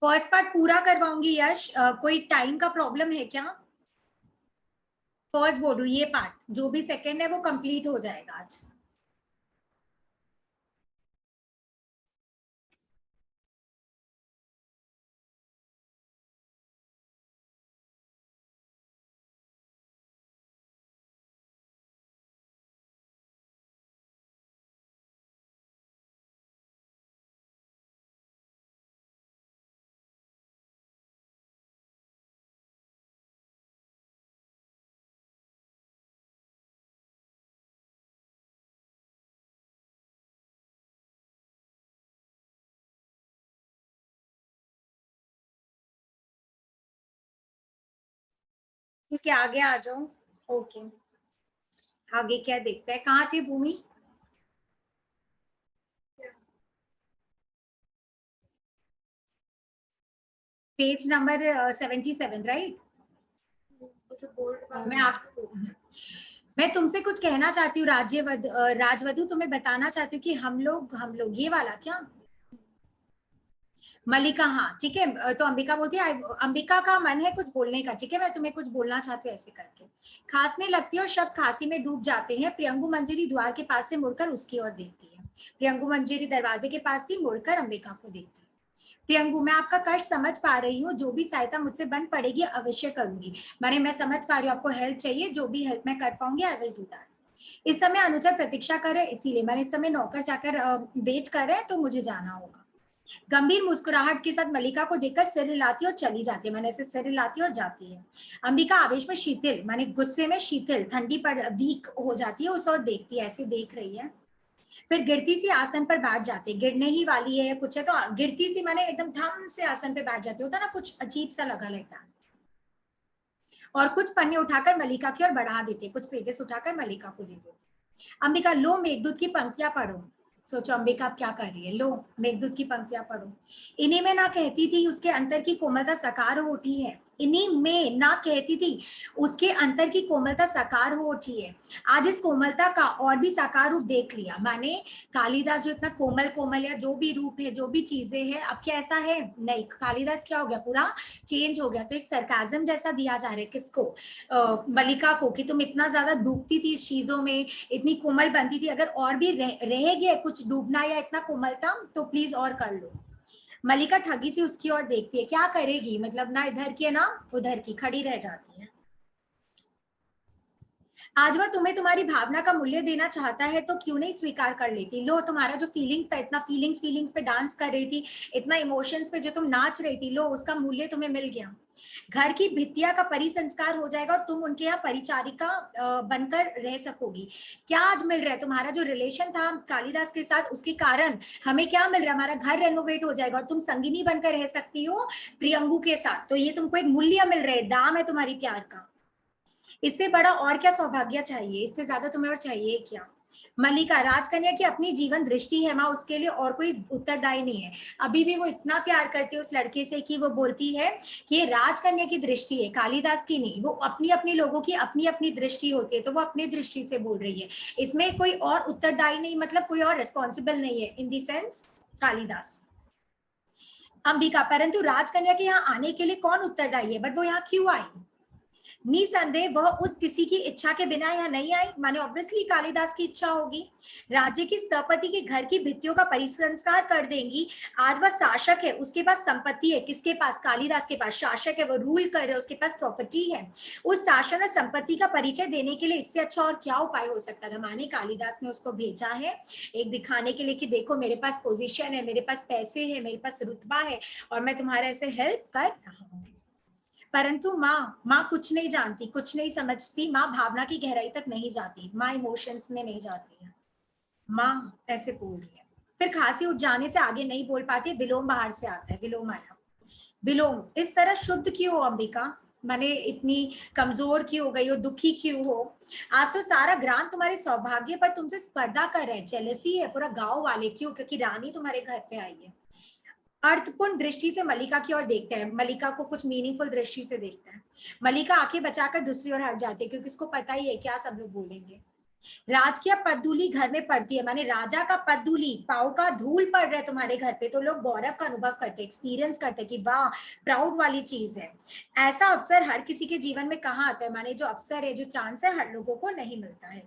फर्स्ट पार्ट पूरा करवाऊंगी यश, कोई टाइम का प्रॉब्लम है क्या? फर्स्ट बोल रही हूँ, ये पार्ट जो भी सेकंड है वो कंप्लीट हो जाएगा आज। ठीक है, आगे आ जाओ। ओके, आगे क्या देखते हैं, कहाँ थे भूमि? Page number 77, right? मैं तुमसे कुछ कहना चाहती हूँ राजवधु, तुम्हें बताना चाहती हूँ कि हम लोग ये वाला क्या मलिका, हाँ ठीक है। तो अंबिका बोलती है अंबिका का मन है कुछ बोलने का, ठीक है, मैं तुम्हें कुछ बोलना चाहती हूँ ऐसे करके। खांसने लगती है और शब्द खांसी में डूब जाते हैं। प्रियंगु मंजरी द्वार के पास से मुड़कर उसकी ओर देखती है। प्रियंगु मंजरी दरवाजे के पास थी, मुड़कर अंबिका को देखती है। प्रियंगु, मैं आपका कष्ट समझ पा रही हूँ, जो भी सहायता मुझसे बन पड़ेगी अवश्य करूंगी। माने मैं समझ पा रही हूँ आपको हेल्प चाहिए, जो भी हेल्प मैं कर पाऊंगी आई विल डू दैट। इस समय अनुचर प्रतीक्षा करे, इसीलिए मैंने इस समय नौकर चाकर बेच कर है, तो मुझे जाना होगा। गंभीर मुस्कुराहट के साथ मलिका को देखकर सिर हिलाती और चली जाती है, मैंने ऐसे सिर हिलाती और जाती है। अंबिका आवेश में शिथिल, माने गुस्से में शिथिल, ठंडी पर वीक हो जाती है, उस और देखती है, ऐसे देख रही है। फिर गिरती सी आसन पर बैठ जाती है, गिरने ही वाली है कुछ है तो गिरती सी माने एकदम धम से आसन पे बैठ जाती, होता ना कुछ अजीब सा लगा लगता है। और कुछ पन्ने उठाकर मलिका की ओर बढ़ा देती है, कुछ पेजेस उठाकर मलिका को दे देती है। अंबिका, लो मेघदूत की पंक्तियां पढ़ो। सोचो अंबिका आप क्या कर रही है, लो मेघदूत की पंक्तियां पढ़ो। इन्हीं में ना कहती थी उसके अंतर की कोमलता साकार हो उठी है, इन्हीं में ना कहती थी उसके अंतर की कोमलता साकार हो उठी है। आज इस कोमलता का और भी साकार रूप देख लिया। माने कालिदास जो इतना कोमल कोमल या जो भी रूप है, जो भी चीजें हैं, अब क्या ऐसा है नहीं, कालिदास क्या हो गया, पूरा चेंज हो गया। तो एक सरकाजम जैसा दिया जा रहा है किसको, मलिका को, कि तुम इतना ज्यादा डूबती थी इस चीजों में, इतनी कोमल बनती थी, अगर और भी रह गया कुछ डूबना या इतना कोमलता तो प्लीज और कर लो। मलिका ठगी से उसकी ओर देखती है, क्या करेगी, मतलब ना इधर की है ना उधर की, खड़ी रह जाती है। आज वह तुम्हें तुम्हारी भावना का मूल्य देना चाहता है तो क्यों नहीं स्वीकार कर लेती। लो तुम्हारा जो फीलिंग्स था, इतना फीलिंग्स पे डांस कर रही थी, इतना इमोशंस पे जो तुम नाच रही थी, लो उसका मूल्य तुम्हें मिल गया। घर की भित्तिया का परिसंस्कार हो जाएगा और तुम उनके यहाँ परिचारिका बनकर रह सकोगी। क्या आज मिल रहा है, तुम्हारा जो रिलेशन था कालिदास के साथ, उसके कारण हमें क्या मिल रहा है, हमारा घर रेनोवेट हो जाएगा और तुम संगिनी बनकर रह सकती हो प्रियंगु के साथ। तो ये तुमको एक मूल्य मिल रहा है, दाम है तुम्हारी प्यार का। इससे बड़ा और क्या सौभाग्य चाहिए, इससे ज्यादा तुम्हें और चाहिए क्या। मलिका, राजकन्या की अपनी जीवन दृष्टि है माँ, उसके लिए और कोई उत्तरदायी नहीं है। अभी भी वो इतना प्यार करती है उस लड़के से कि वो बोलती है कि ये राजकन्या की दृष्टि है, कालिदास की नहीं। वो अपनी अपनी लोगों की अपनी अपनी दृष्टि होती है, तो वो अपनी दृष्टि से बोल रही है, इसमें कोई और उत्तरदायी नहीं, मतलब कोई और रिस्पॉन्सिबल नहीं है इन दी सेंस कालिदास। अंबिका, परंतु राजकन्या के यहाँ आने के लिए कौन उत्तरदायी है, बट वो यहाँ क्यों आई। निसंदेह वह उस किसी की इच्छा के बिना यहाँ नहीं आई, माने ऑब्वियसली कालिदास की इच्छा होगी। राज्य की स्थपति के घर की भित्तियों का परिसंस्कार कर देंगी। आज वह शासक है, उसके पास संपत्ति है, किसके पास, कालिदास के पास। शासक है, वो रूल कर रहे हैं, उसके पास प्रॉपर्टी है। उस शासन और संपत्ति का परिचय देने के लिए इससे अच्छा और क्या उपाय हो सकता था। माने कालिदास ने उसको भेजा है एक दिखाने के लिए कि देखो मेरे पास पोजिशन है, मेरे पास पैसे है, मेरे पास रुतबा है और मैं तुम्हारे ऐसे हेल्प कर रहा हूँ। परंतु माँ कुछ नहीं जानती, कुछ नहीं समझती, माँ भावना की गहराई तक नहीं जाती, माँ इमोशंस में नहीं जाती है। माँ ऐसे बोल रही है। फिर खांसी उठ जाने से आगे नहीं बोल पाती, विलोम बाहर से आता है, विलोम आया। विलोम, इस तरह शुद्ध क्यों हो अंबिका, माने इतनी कमजोर क्यों हो गई हो, दुखी क्यों हो। आज तो सारा ग्राम तुम्हारे सौभाग्य पर तुमसे स्पर्धा कर रहे हैं, जेलसी है पूरा गांव वाले, क्यों, क्योंकि रानी तुम्हारे घर पे आई है। अर्थपूर्ण दृष्टि से मलिका की ओर देखते हैं, मलिका को कुछ मीनिंगफुल दृष्टि से देखते हैं। मलिका आंखें बचाकर दूसरी ओर हट जाती है, क्योंकि इसको पता ही है क्या सब लोग बोलेंगे। राजकीय पदधूलि घर में पड़ती है, माने राजा का पदधूलि, पाव का धूल पड़ रहा है तुम्हारे घर पे, तो लोग गौरव का अनुभव करते, एक्सपीरियंस करते कि वाह प्राउड वाली चीज है। ऐसा अवसर हर किसी के जीवन में कहाँ आता है, माने जो अवसर है, जो चांस है, हर लोगों को नहीं मिलता है।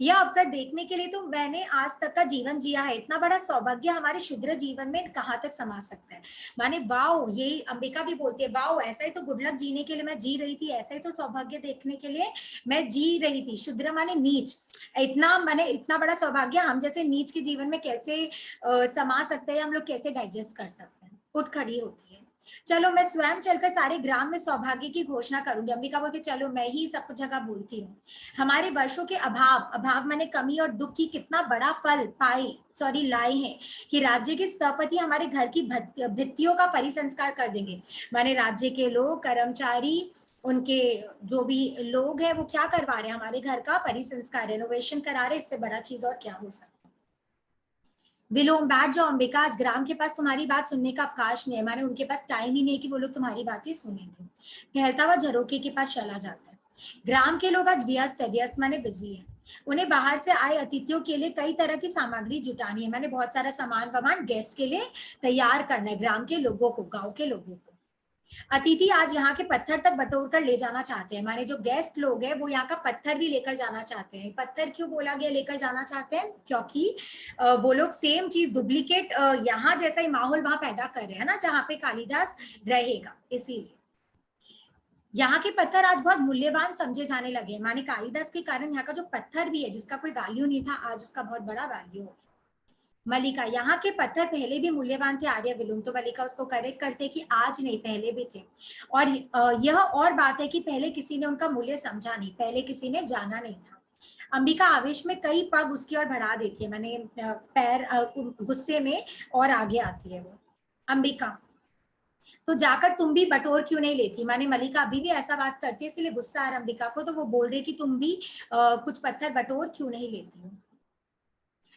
यह अवसर देखने के लिए तो मैंने आज तक का जीवन जिया है, इतना बड़ा सौभाग्य हमारे शुद्र जीवन में कहाँ तक समा सकता है। माने वाओ, यही अंबिका भी बोलती है, वाओ ऐसा ही तो गुड लक जीने के लिए मैं जी रही थी, ऐसा ही तो सौभाग्य देखने के लिए मैं जी रही थी। शुद्र माने नीच, इतना माने इतना बड़ा सौभाग्य हम जैसे नीच के जीवन में कैसे समा सकते हैं, हम लोग कैसे डाइजेस्ट कर सकते हैं। उठ खड़ी होती है, चलो मैं स्वयं चलकर सारे ग्राम में सौभाग्य की घोषणा करूंगी। अंबिका बोलती चलो मैं ही सब जगह बोलती हूँ। हमारे वर्षों के अभाव माने कमी और दुख की कितना बड़ा फल लाए हैं कि राज्य के स्थपति हमारे घर की भित्तियों का परिसंस्कार कर देंगे। माने राज्य के लोग, कर्मचारी उनके जो भी लोग हैं वो क्या करवा रहे हैं, हमारे घर का परिसंस्कार रेनोवेशन करा रहे, इससे बड़ा चीज और क्या हो सकता है। विलोम बैठ जाओ अंबिका, आज ग्राम के पास तुम्हारी बात सुनने का अवकाश नहीं है, माने उनके पास टाइम ही नहीं कि वो लोग तुम्हारी बातें सुनेंगे। टहलता हुआ झरोके के पास चला जाता है। ग्राम के लोग आज व्यस्त है, व्यस्त माने बिजी है। उन्हें बाहर से आए अतिथियों के लिए कई तरह की सामग्री जुटानी है, माने बहुत सारा सामान वामान गेस्ट के लिए तैयार करना है, ग्राम के लोगों को, गाँव के लोगों को। अतिथि आज यहाँ के पत्थर तक बटोर कर ले जाना चाहते हैं, हमारे जो गेस्ट लोग हैं वो यहाँ का पत्थर भी लेकर जाना चाहते हैं। पत्थर क्यों बोला गया लेकर जाना चाहते हैं, क्योंकि वो लोग सेम चीज डुप्लीकेट यहाँ जैसा ही माहौल वहां पैदा कर रहे हैं ना, जहाँ पे कालिदास रहेगा, इसीलिए यहाँ के पत्थर आज बहुत मूल्यवान समझे जाने लगे। माने कालिदास के कारण यहाँ का जो पत्थर भी है, जिसका कोई वैल्यू नहीं था, आज उसका बहुत बड़ा वैल्यू हो। मलिका, यहाँ के पत्थर पहले भी मूल्यवान थे आर्य विलोम, तो मलिका उसको करेक्ट करते कि आज नहीं पहले भी थे। और यह और बात है कि पहले किसी ने उनका मूल्य समझा नहीं, पहले किसी ने जाना नहीं था। अंबिका आवेश में कई पग उसकी ओर बढ़ा देती है, मैंने पैर गुस्से में और आगे आती है वो। अंबिका, तो जाकर तुम भी बटोर क्यों नहीं लेती, माने मलिका अभी भी ऐसा बात करती है, इसलिए गुस्सा आ रहा अंबिका को, तो वो बोल रही कि तुम भी कुछ पत्थर बटोर क्यों नहीं लेती हो।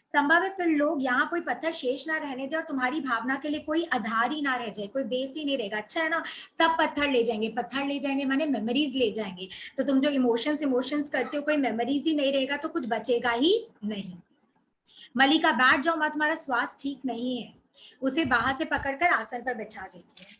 संभव है फिर लोग यहाँ कोई पत्थर शेष ना रहने दे और तुम्हारी भावना के लिए कोई आधार ही ना रह जाए, कोई बेस ही नहीं रहेगा। अच्छा है ना, सब पत्थर ले जाएंगे माने मेमोरीज ले जाएंगे, तो तुम जो इमोशंस करते हो, कोई मेमोरीज ही नहीं रहेगा तो कुछ बचेगा ही नहीं। मलिका, बैठ जाओ माँ, तुम्हारा स्वास्थ्य ठीक नहीं है। उसे बाहर से पकड़कर आसन पर बैठा देती है।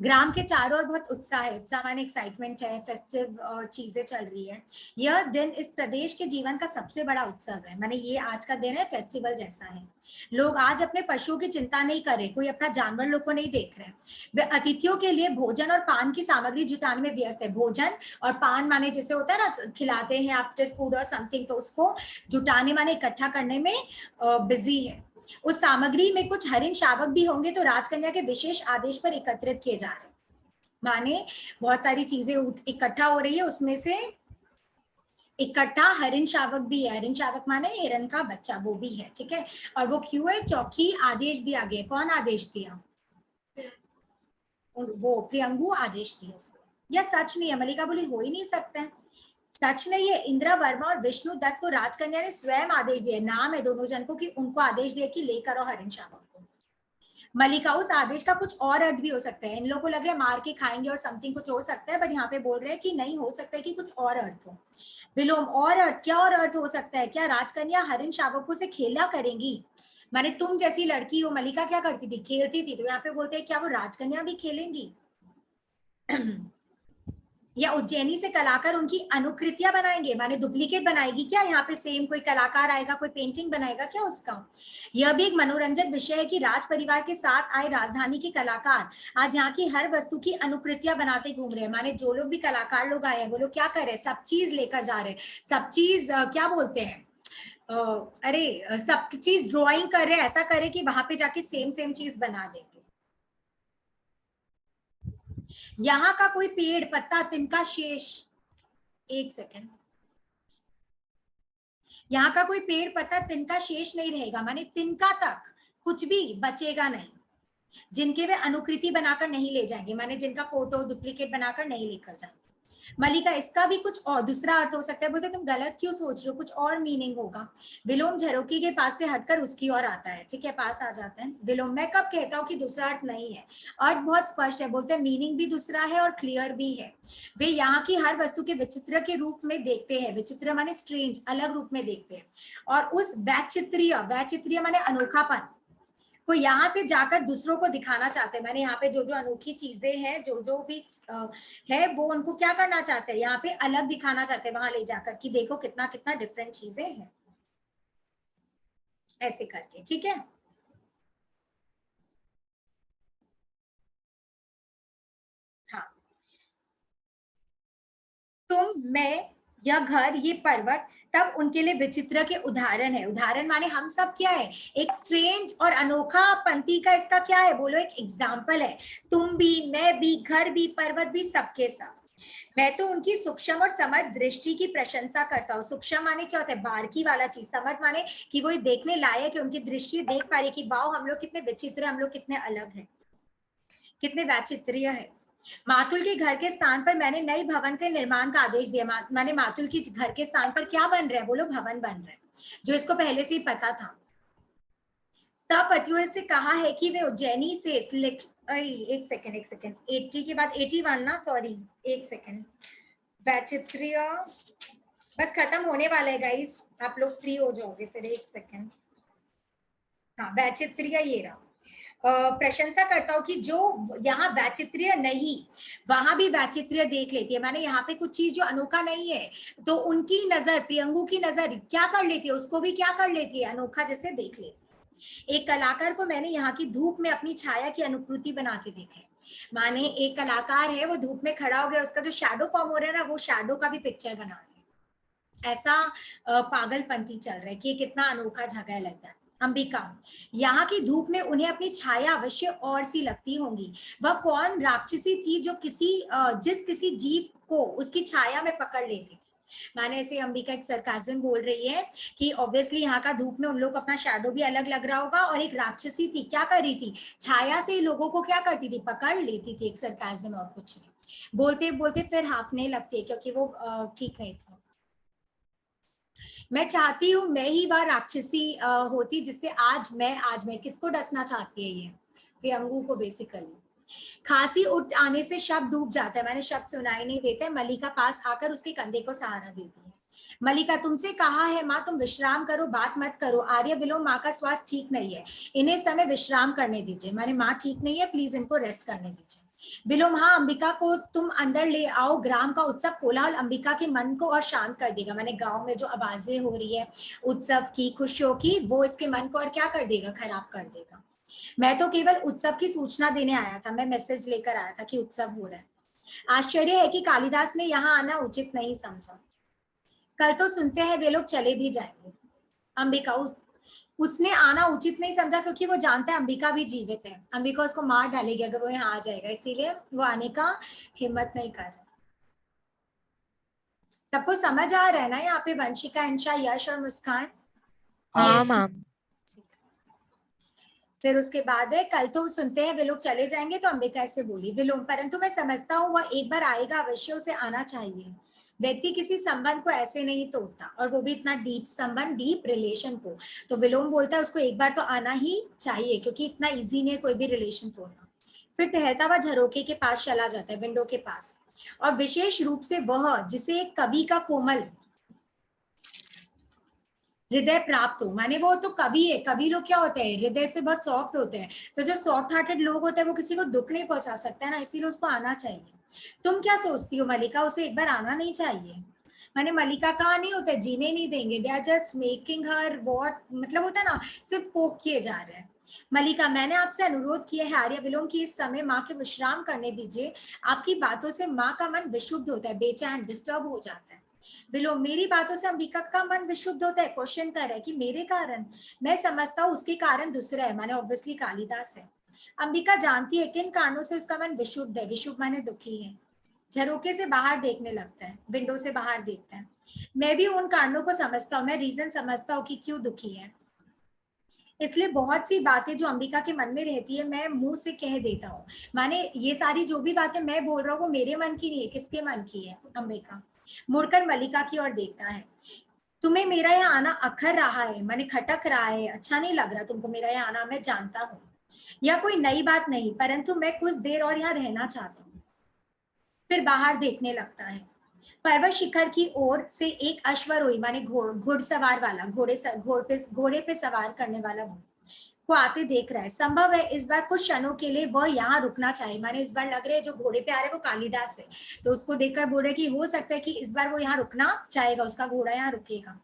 ग्राम के चारों ओर बहुत उत्साह है, उत्साह माने एक्साइटमेंट है, फेस्टिव चीजें चल रही है। यह दिन इस प्रदेश के जीवन का सबसे बड़ा उत्सव है, माने ये आज का दिन है फेस्टिवल जैसा है। लोग आज अपने पशुओं की चिंता नहीं कर रहे, कोई अपना जानवर लोग को नहीं देख रहे। वे अतिथियों के लिए भोजन और पान की सामग्री जुटाने में व्यस्त है। भोजन और पान माने जैसे होता है ना, खिलाते हैं आफ्टर फूड और समथिंग, तो उसको जुटाने माने इकट्ठा करने में बिजी है। उस सामग्री में कुछ हरिण शावक भी होंगे, तो राजकन्या के विशेष आदेश पर एकत्रित किए जा रहे हैं, माने बहुत सारी चीजें इकट्ठा हो रही है, उसमें से इकट्ठा हरिण शावक भी है। हरिण शावक माने हिरण का बच्चा, वो भी है, ठीक है। और वो क्यों है, क्योंकि आदेश दिया गया। कौन आदेश दिया, वो प्रियंगु आदेश दिया। यह सच नहीं है, मलिका बोली हो ही नहीं सकता है, सच नहीं है। इंद्र वर्मा और विष्णु दत्त को राजकन्या ने स्वयं आदेश दिया, नाम है दोनों जन को, कि उनको आदेश दिया कि लेकर आओ हरिण शावक को। मलिका, उस आदेश का कुछ और अर्थ भी हो सकता है, इन लोगों को लग रहा है मार के खाएंगे और समथिंग कुछ हो सकता है, बट यहाँ पे बोल रहे हैं कि नहीं, हो सकता है कि कुछ और अर्थ हो। विलोम, और अर्थ क्या, और अर्थ हो सकता है क्या, राजकन्या हरिण शावकों से खेला करेंगी, माने तुम जैसी लड़की हो, मलिका क्या करती थी, खेलती थी, तो यहाँ पे बोलते हैं क्या वो राजकन्या भी खेलेंगी। या उज्जैनी से कलाकार उनकी अनुकृतियां बनाएंगे, माने डुप्लीकेट बनाएगी क्या, यहाँ पे सेम कोई कलाकार आएगा, कोई पेंटिंग बनाएगा क्या उसका। यह भी एक मनोरंजक विषय है कि राज परिवार के साथ आए राजधानी के कलाकार आज यहाँ की हर वस्तु की अनुकृतियां बनाते घूम रहे हैं, माने जो लोग भी कलाकार लोग आए हैं वो लोग क्या कर रहे हैं, सब चीज लेकर जा रहे हैं, सब चीज क्या बोलते हैं, अरे सब चीज ड्रॉइंग कर रहे हैं, ऐसा करे कि वहां पे जाके सेम चीज बना देंगे। यहाँ का कोई पेड़ पत्ता तिनका शेष, एक सेकेंड, यहाँ का कोई पेड़ पत्ता तिनका शेष नहीं रहेगा, माने तिनका तक कुछ भी बचेगा नहीं, जिनके वे अनुकृति बनाकर नहीं ले जाएंगे, माने जिनका फोटो डुप्लीकेट बनाकर नहीं लेकर जाएंगे। मलिका, इसका भी कुछ और दूसरा अर्थ हो सकता है, बोलते तुम गलत क्यों सोच रहे हो, कुछ और मीनिंग होगा। विलोम झरोकी के पास से हटकर उसकी ओर आता है, ठीक है, पास आ जाता है। विलोम, मैं कब कहता हूँ कि दूसरा अर्थ नहीं है, अर्थ बहुत स्पष्ट है, बोलते हैं मीनिंग भी दूसरा है और क्लियर भी है। वे यहाँ की हर वस्तु के विचित्र के रूप में देखते हैं, विचित्र माने स्ट्रेंज, अलग रूप में देखते हैं, और उस वैचित्र्य माने अनोखापन को यहाँ से जाकर दूसरों को दिखाना चाहते हैं, मैंने यहाँ पे जो जो अनोखी चीजें हैं, जो जो भी है, वो उनको क्या करना चाहते हैं, यहाँ पे अलग दिखाना चाहते हैं, वहां ले जाकर कि देखो कितना कितना डिफरेंट चीजें हैं, ऐसे करके, ठीक है। हाँ, तुम, मैं, यह घर, ये पर्वत, तब उनके लिए विचित्र के उदाहरण है। उदाहरण माने हम सब क्या है, एक स्ट्रेंज और अनोखा पंथी का इसका क्या है, बोलो एक एग्जाम्पल है। तुम भी, मैं भी, घर भी, पर्वत भी, सबके सब। मैं तो उनकी सूक्ष्म और समझ दृष्टि की प्रशंसा करता हूँ। सूक्ष्म माने क्या होता है, बारीकी वाला चीज, समझ माने कि वो देखने लायक है, उनकी दृष्टि देख पा रही कि वाओ हम लोग कितने विचित्र, हम लोग कितने अलग हैं, कितने वैचित्र्य है। मातुल के घर के स्थान पर मैंने नए भवन के निर्माण का आदेश दिया। मैंने मातुल के घर के स्थान पर क्या बन रहा है, बोलो भवन बन रहा है, जो इसको पहले से ही पता था। स्थपतियों से कहा है कि वे उज्जैनी से एक सेकंड 80 के बाद 81 ना, सॉरी एक सेकंड, वैचित्र्य बस खत्म होने वाला है गाइस, आप लोग फ्री हो जाओगे फिर, एक सेकंड। हाँ, वैचित्र्य ये रहा। प्रशंसा करता हूँ कि जो यहाँ वैचित्र्य नहीं वहां भी वैचित्र्य देख लेती है। मैंने यहाँ पे कुछ चीज जो अनोखा नहीं है तो उनकी नजर, प्रियंगू की नजर क्या कर लेती है, उसको भी क्या कर लेती है, अनोखा जैसे देख लेती है। एक कलाकार को मैंने यहाँ की धूप में अपनी छाया की अनुकृति बनाते देखे। माने एक कलाकार है, वो धूप में खड़ा हो गया, उसका जो शैडो फॉर्म हो रहा है ना, वो शैडो का भी पिक्चर बना रहे हैं। ऐसा पागलपंती चल रहा है कि कितना अनोखा जगह लगता है। अंबिका, यहाँ की धूप में उन्हें अपनी छाया अवश्य और सी लगती होंगी। वह कौन राक्षसी थी जो जिस किसी जीव को उसकी छाया में पकड़ लेती थी। माने ऐसे अंबिका एक सरकाज़म बोल रही है कि ऑब्वियसली यहाँ का धूप में उन लोग अपना शैडो भी अलग लग रहा होगा, और एक राक्षसी थी, क्या कर रही थी, छाया से लोगों को क्या करती थी, पकड़ लेती थी। एक सरकाज़म और कुछ नहीं। बोलते बोलते फिर हाँफने लगती है क्योंकि वो ठीक नहीं थी। मैं चाहती हूँ मैं ही वह राक्षसी होती जिससे आज मैं किसको डसना चाहती है, ये प्रियंगू को बेसिकली। खांसी उठ आने से शब्द डूब जाता है, मैंने शब्द सुनाई नहीं देते। मलिका पास आकर उसके कंधे को सहारा देती है। मलिका, तुमसे कहा है माँ, तुम विश्राम करो, बात मत करो। आर्य विलोम, माँ का स्वास्थ्य ठीक नहीं है, इन्हें समय विश्राम करने दीजिए। मैंने माँ ठीक नहीं है, प्लीज इनको रेस्ट करने दीजिए। विलोम, हाँ अंबिका को तुम अंदर ले आओ। ग्राम का उत्सव कोलाहल अंबिका के मन को और शांत कर देगा। मैंने गांव में जो आवाजें हो रही है उत्सव की, खुशियों की, वो इसके मन को और क्या कर देगा, खराब कर देगा। मैं तो केवल उत्सव की सूचना देने आया था, मैं मैसेज लेकर आया था कि उत्सव हो रहा है। आश्चर्य है कि कालिदास ने यहाँ आना उचित नहीं समझा। कल तो सुनते हैं वे लोग चले भी जाएंगे। अंबिका, उसने आना उचित नहीं समझा क्योंकि वो जानता है अंबिका भी जीवित है। अंबिका उसको मार डालेगी अगर वो यहाँ आ जाएगा, इसीलिए वो आने का हिम्मत नहीं कर रहा। सबको समझ आ रहा है ना यहाँ पे, वंशिका, इंशा, यश और मुस्कान? हाँ मैम। फिर उसके बाद है, कल तो सुनते हैं वे लोग चले जाएंगे, तो अंबिका ऐसे बोली। विलोम, परंतु मैं समझता हूँ वह एक बार आएगा, अवश्य उसे आना चाहिए। व्यक्ति किसी संबंध को ऐसे नहीं तोड़ता, और वो भी इतना डीप संबंध, डीप रिलेशन को। तो विलोम बोलता है उसको एक बार तो आना ही चाहिए, क्योंकि इतना इजी नहीं है कोई भी रिलेशन तोड़ना। फिर टहलता हुआ झरोके के पास चला जाता है, विंडो के पास, और विशेष रूप से वह जिसे एक कवि का कोमल हृदय प्राप्त हो। माने वो तो कवि है, कवि लोग क्या होते हैं, हृदय से बहुत सॉफ्ट होते हैं। तो जो सॉफ्ट हार्टेड लोग होते हैं वो किसी को दुख नहीं पहुंचा सकता है ना, इसीलिए उसको आना चाहिए। तुम क्या सोचती हो मलिका, उसे एक बार आना नहीं चाहिए? माने मलिका कहाँ नहीं होता है, जीने नहीं देंगे, they are just making her बहुत, मतलब होता है ना, सिर्फ पोक किए जा रहे हैं। मलिका, मैंने आपसे अनुरोध किया है आर्य विलोम की इस समय माँ के विश्राम करने दीजिए। आपकी बातों से माँ का मन विशुद्ध होता है, बेचैन, डिस्टर्ब हो जाता है। विलोम, मेरी बातों से अंबिका का मन विशुद्ध होता है? क्वेश्चन कर रहा है कि मेरे कारण? मैं समझता हूँ उसके कारण दूसरा है, माने ऑब्वियसली कालिदास है। अंबिका जानती है किन कारणों से उसका मन विशुद्ध है। विशुद्ध माने दुखी है। झरोके से बाहर देखने लगता है, विंडो से बाहर देखता है। मैं भी उन कारणों को समझता हूँ, मैं रीजन समझता हूँ कि क्यों दुखी है। इसलिए बहुत सी बातें जो अंबिका के मन में रहती है मैं मुंह से कह देता हूँ। माने ये सारी जो भी बातें मैं बोल रहा हूँ वो मेरे मन की नहीं है, किसके मन की है? अंबिका। मुड़कर मलिका की ओर देखता है। तुम्हें मेरा यहाँ आना अखर रहा है, माने खटक रहा है, अच्छा नहीं लग रहा तुमको मेरा यहाँ आना, मैं जानता हूँ यह कोई नई बात नहीं, परंतु मैं कुछ देर और यहाँ रहना चाहता हूँ। फिर बाहर देखने लगता है। पर्वत शिखर की ओर से एक अश्वरोही माने घुड़सवार वाला, घोड़े पे सवार करने वाला को आते देख रहा है। संभव है इस बार कुछ क्षणों के लिए वह यहाँ रुकना चाहिए। माने इस बार लग रहा है जो घोड़े पे आ रहे हैं वो कालिदास है, तो उसको देखकर बोल रहे कि हो सकता है कि इस बार वो यहाँ रुकना चाहेगा, उसका घोड़ा यहाँ रुकेगा।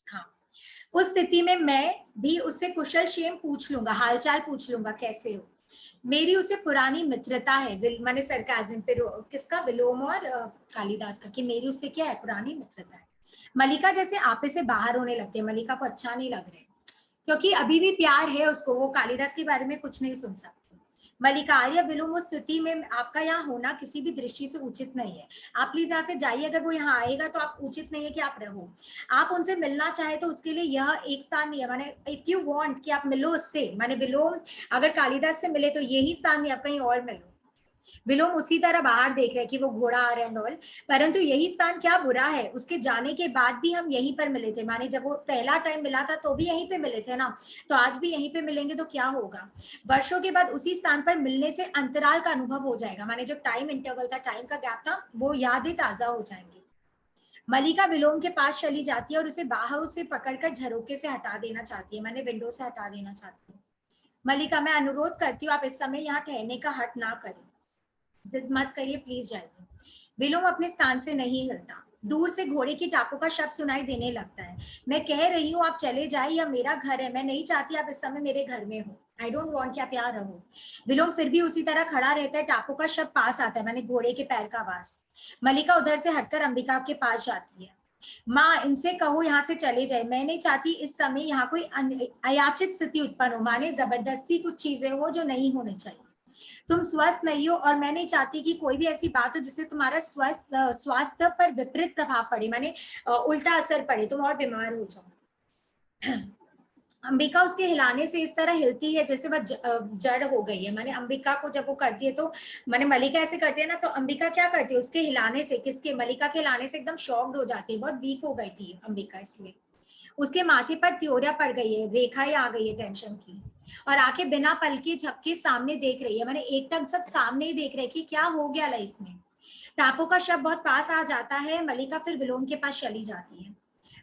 हाँ, उस स्थिति में मैं भी उससे कुशल क्षेम पूछ लूंगा, हालचाल पूछ लूंगा, कैसे हो। मेरी उसे पुरानी मित्रता है, माने सरकाज़म पे किसका, विलोम और कालिदास का, कि मेरी उससे क्या है, पुरानी मित्रता है। मलिका जैसे आपे से बाहर होने लगती है, मलिका को अच्छा नहीं लग रहा है क्योंकि अभी भी प्यार है उसको, वो कालिदास के बारे में कुछ नहीं सुन सकती। मल्लिका आर्य विलोम उस स्थिति में आपका यहाँ होना किसी भी दृष्टि से उचित नहीं है। आप प्लीज यहाँ से जाइए, अगर वो यहाँ आएगा तो आप उचित नहीं है कि आप रहो। आप उनसे मिलना चाहे तो उसके लिए यह एक स्थान नहीं है। माने इफ यू वांट कि आप मिलो उससे, माने विलोम अगर कालिदास से मिले तो यही स्थान नहीं, आप कहीं और मिलो। विलोम उसी तरह बाहर देख रहे हैं कि वो घोड़ा आ रहा है एंड ऑल, परंतु यही स्थान क्या बुरा है, उसके जाने के बाद भी हम यहीं पर मिले थे। माने जब वो पहला टाइम मिला था तो भी यहीं पे मिले थे ना, तो आज भी यहीं पे मिलेंगे तो क्या होगा। वर्षों के बाद उसी स्थान पर मिलने से अंतराल का अनुभव हो जाएगा। माने जो टाइम इंटरवल था, टाइम का गैप था, वो यादें ताजा हो जाएंगी। मल्लिका विलोम के पास चली जाती है और उसे बाहर से पकड़कर झरोके से हटा देना चाहती है, माने विंडो से हटा देना चाहती है। मल्लिका, मैं अनुरोध करती हूँ आप इस समय यहाँ ठहरने का हट ना करें, जिद मत करिए, प्लीज जाइए। विलोम अपने स्थान से नहीं हिलता। दूर से घोड़े की टापों का शब्द सुनाई देने लगता है। मैं कह रही हूँ आप चले जाए, या मेरा घर है, मैं नहीं चाहती आप इस समय मेरे घर में हो। आई डोंट वांट कि आप यहाँ रहो। विलोम फिर भी उसी तरह खड़ा रहता है। टापों का शब्द पास आता है, मैंने घोड़े के पैर का आवाज। मल्लिका उधर से हटकर अंबिका के पास जाती है। माँ, इनसे कहो यहाँ से चले जाए, मैं नहीं चाहती इस समय यहाँ कोई अयाचित स्थिति उत्पन्न हो, माने जबरदस्ती कुछ चीजें हो जो नहीं होनी चाहिए। तुम स्वस्थ नहीं हो और मैं नहीं चाहती कि कोई भी ऐसी बात हो जिससे तुम्हारा स्वास्थ्य पर विपरीत प्रभाव पड़े, माने उल्टा असर पड़े, तुम और बीमार हो जाओ। अंबिका उसके हिलाने से इस तरह हिलती है जैसे वह जड़ हो गई है। माने अंबिका को जब वो करती है तो माने मल्लिका ऐसे करती है ना, तो अंबिका क्या करती है, उसके हिलाने से, किसके, मल्लिका के हिलाने से एकदम शॉक्ड हो जाती है। बहुत वीक हो गई थी अंबिका, इसलिए उसके माथे पर त्योरिया पड़ गई है, रेखाएं आ गई है टेंशन की, और आंखें बिना पलके झपके सामने देख रही है। मैंने एक टक सब सामने ही देख रहे कि क्या हो गया लाइफ में। टापों का शब्द बहुत पास आ जाता है। मल्लिका फिर विलोम के पास चली जाती है।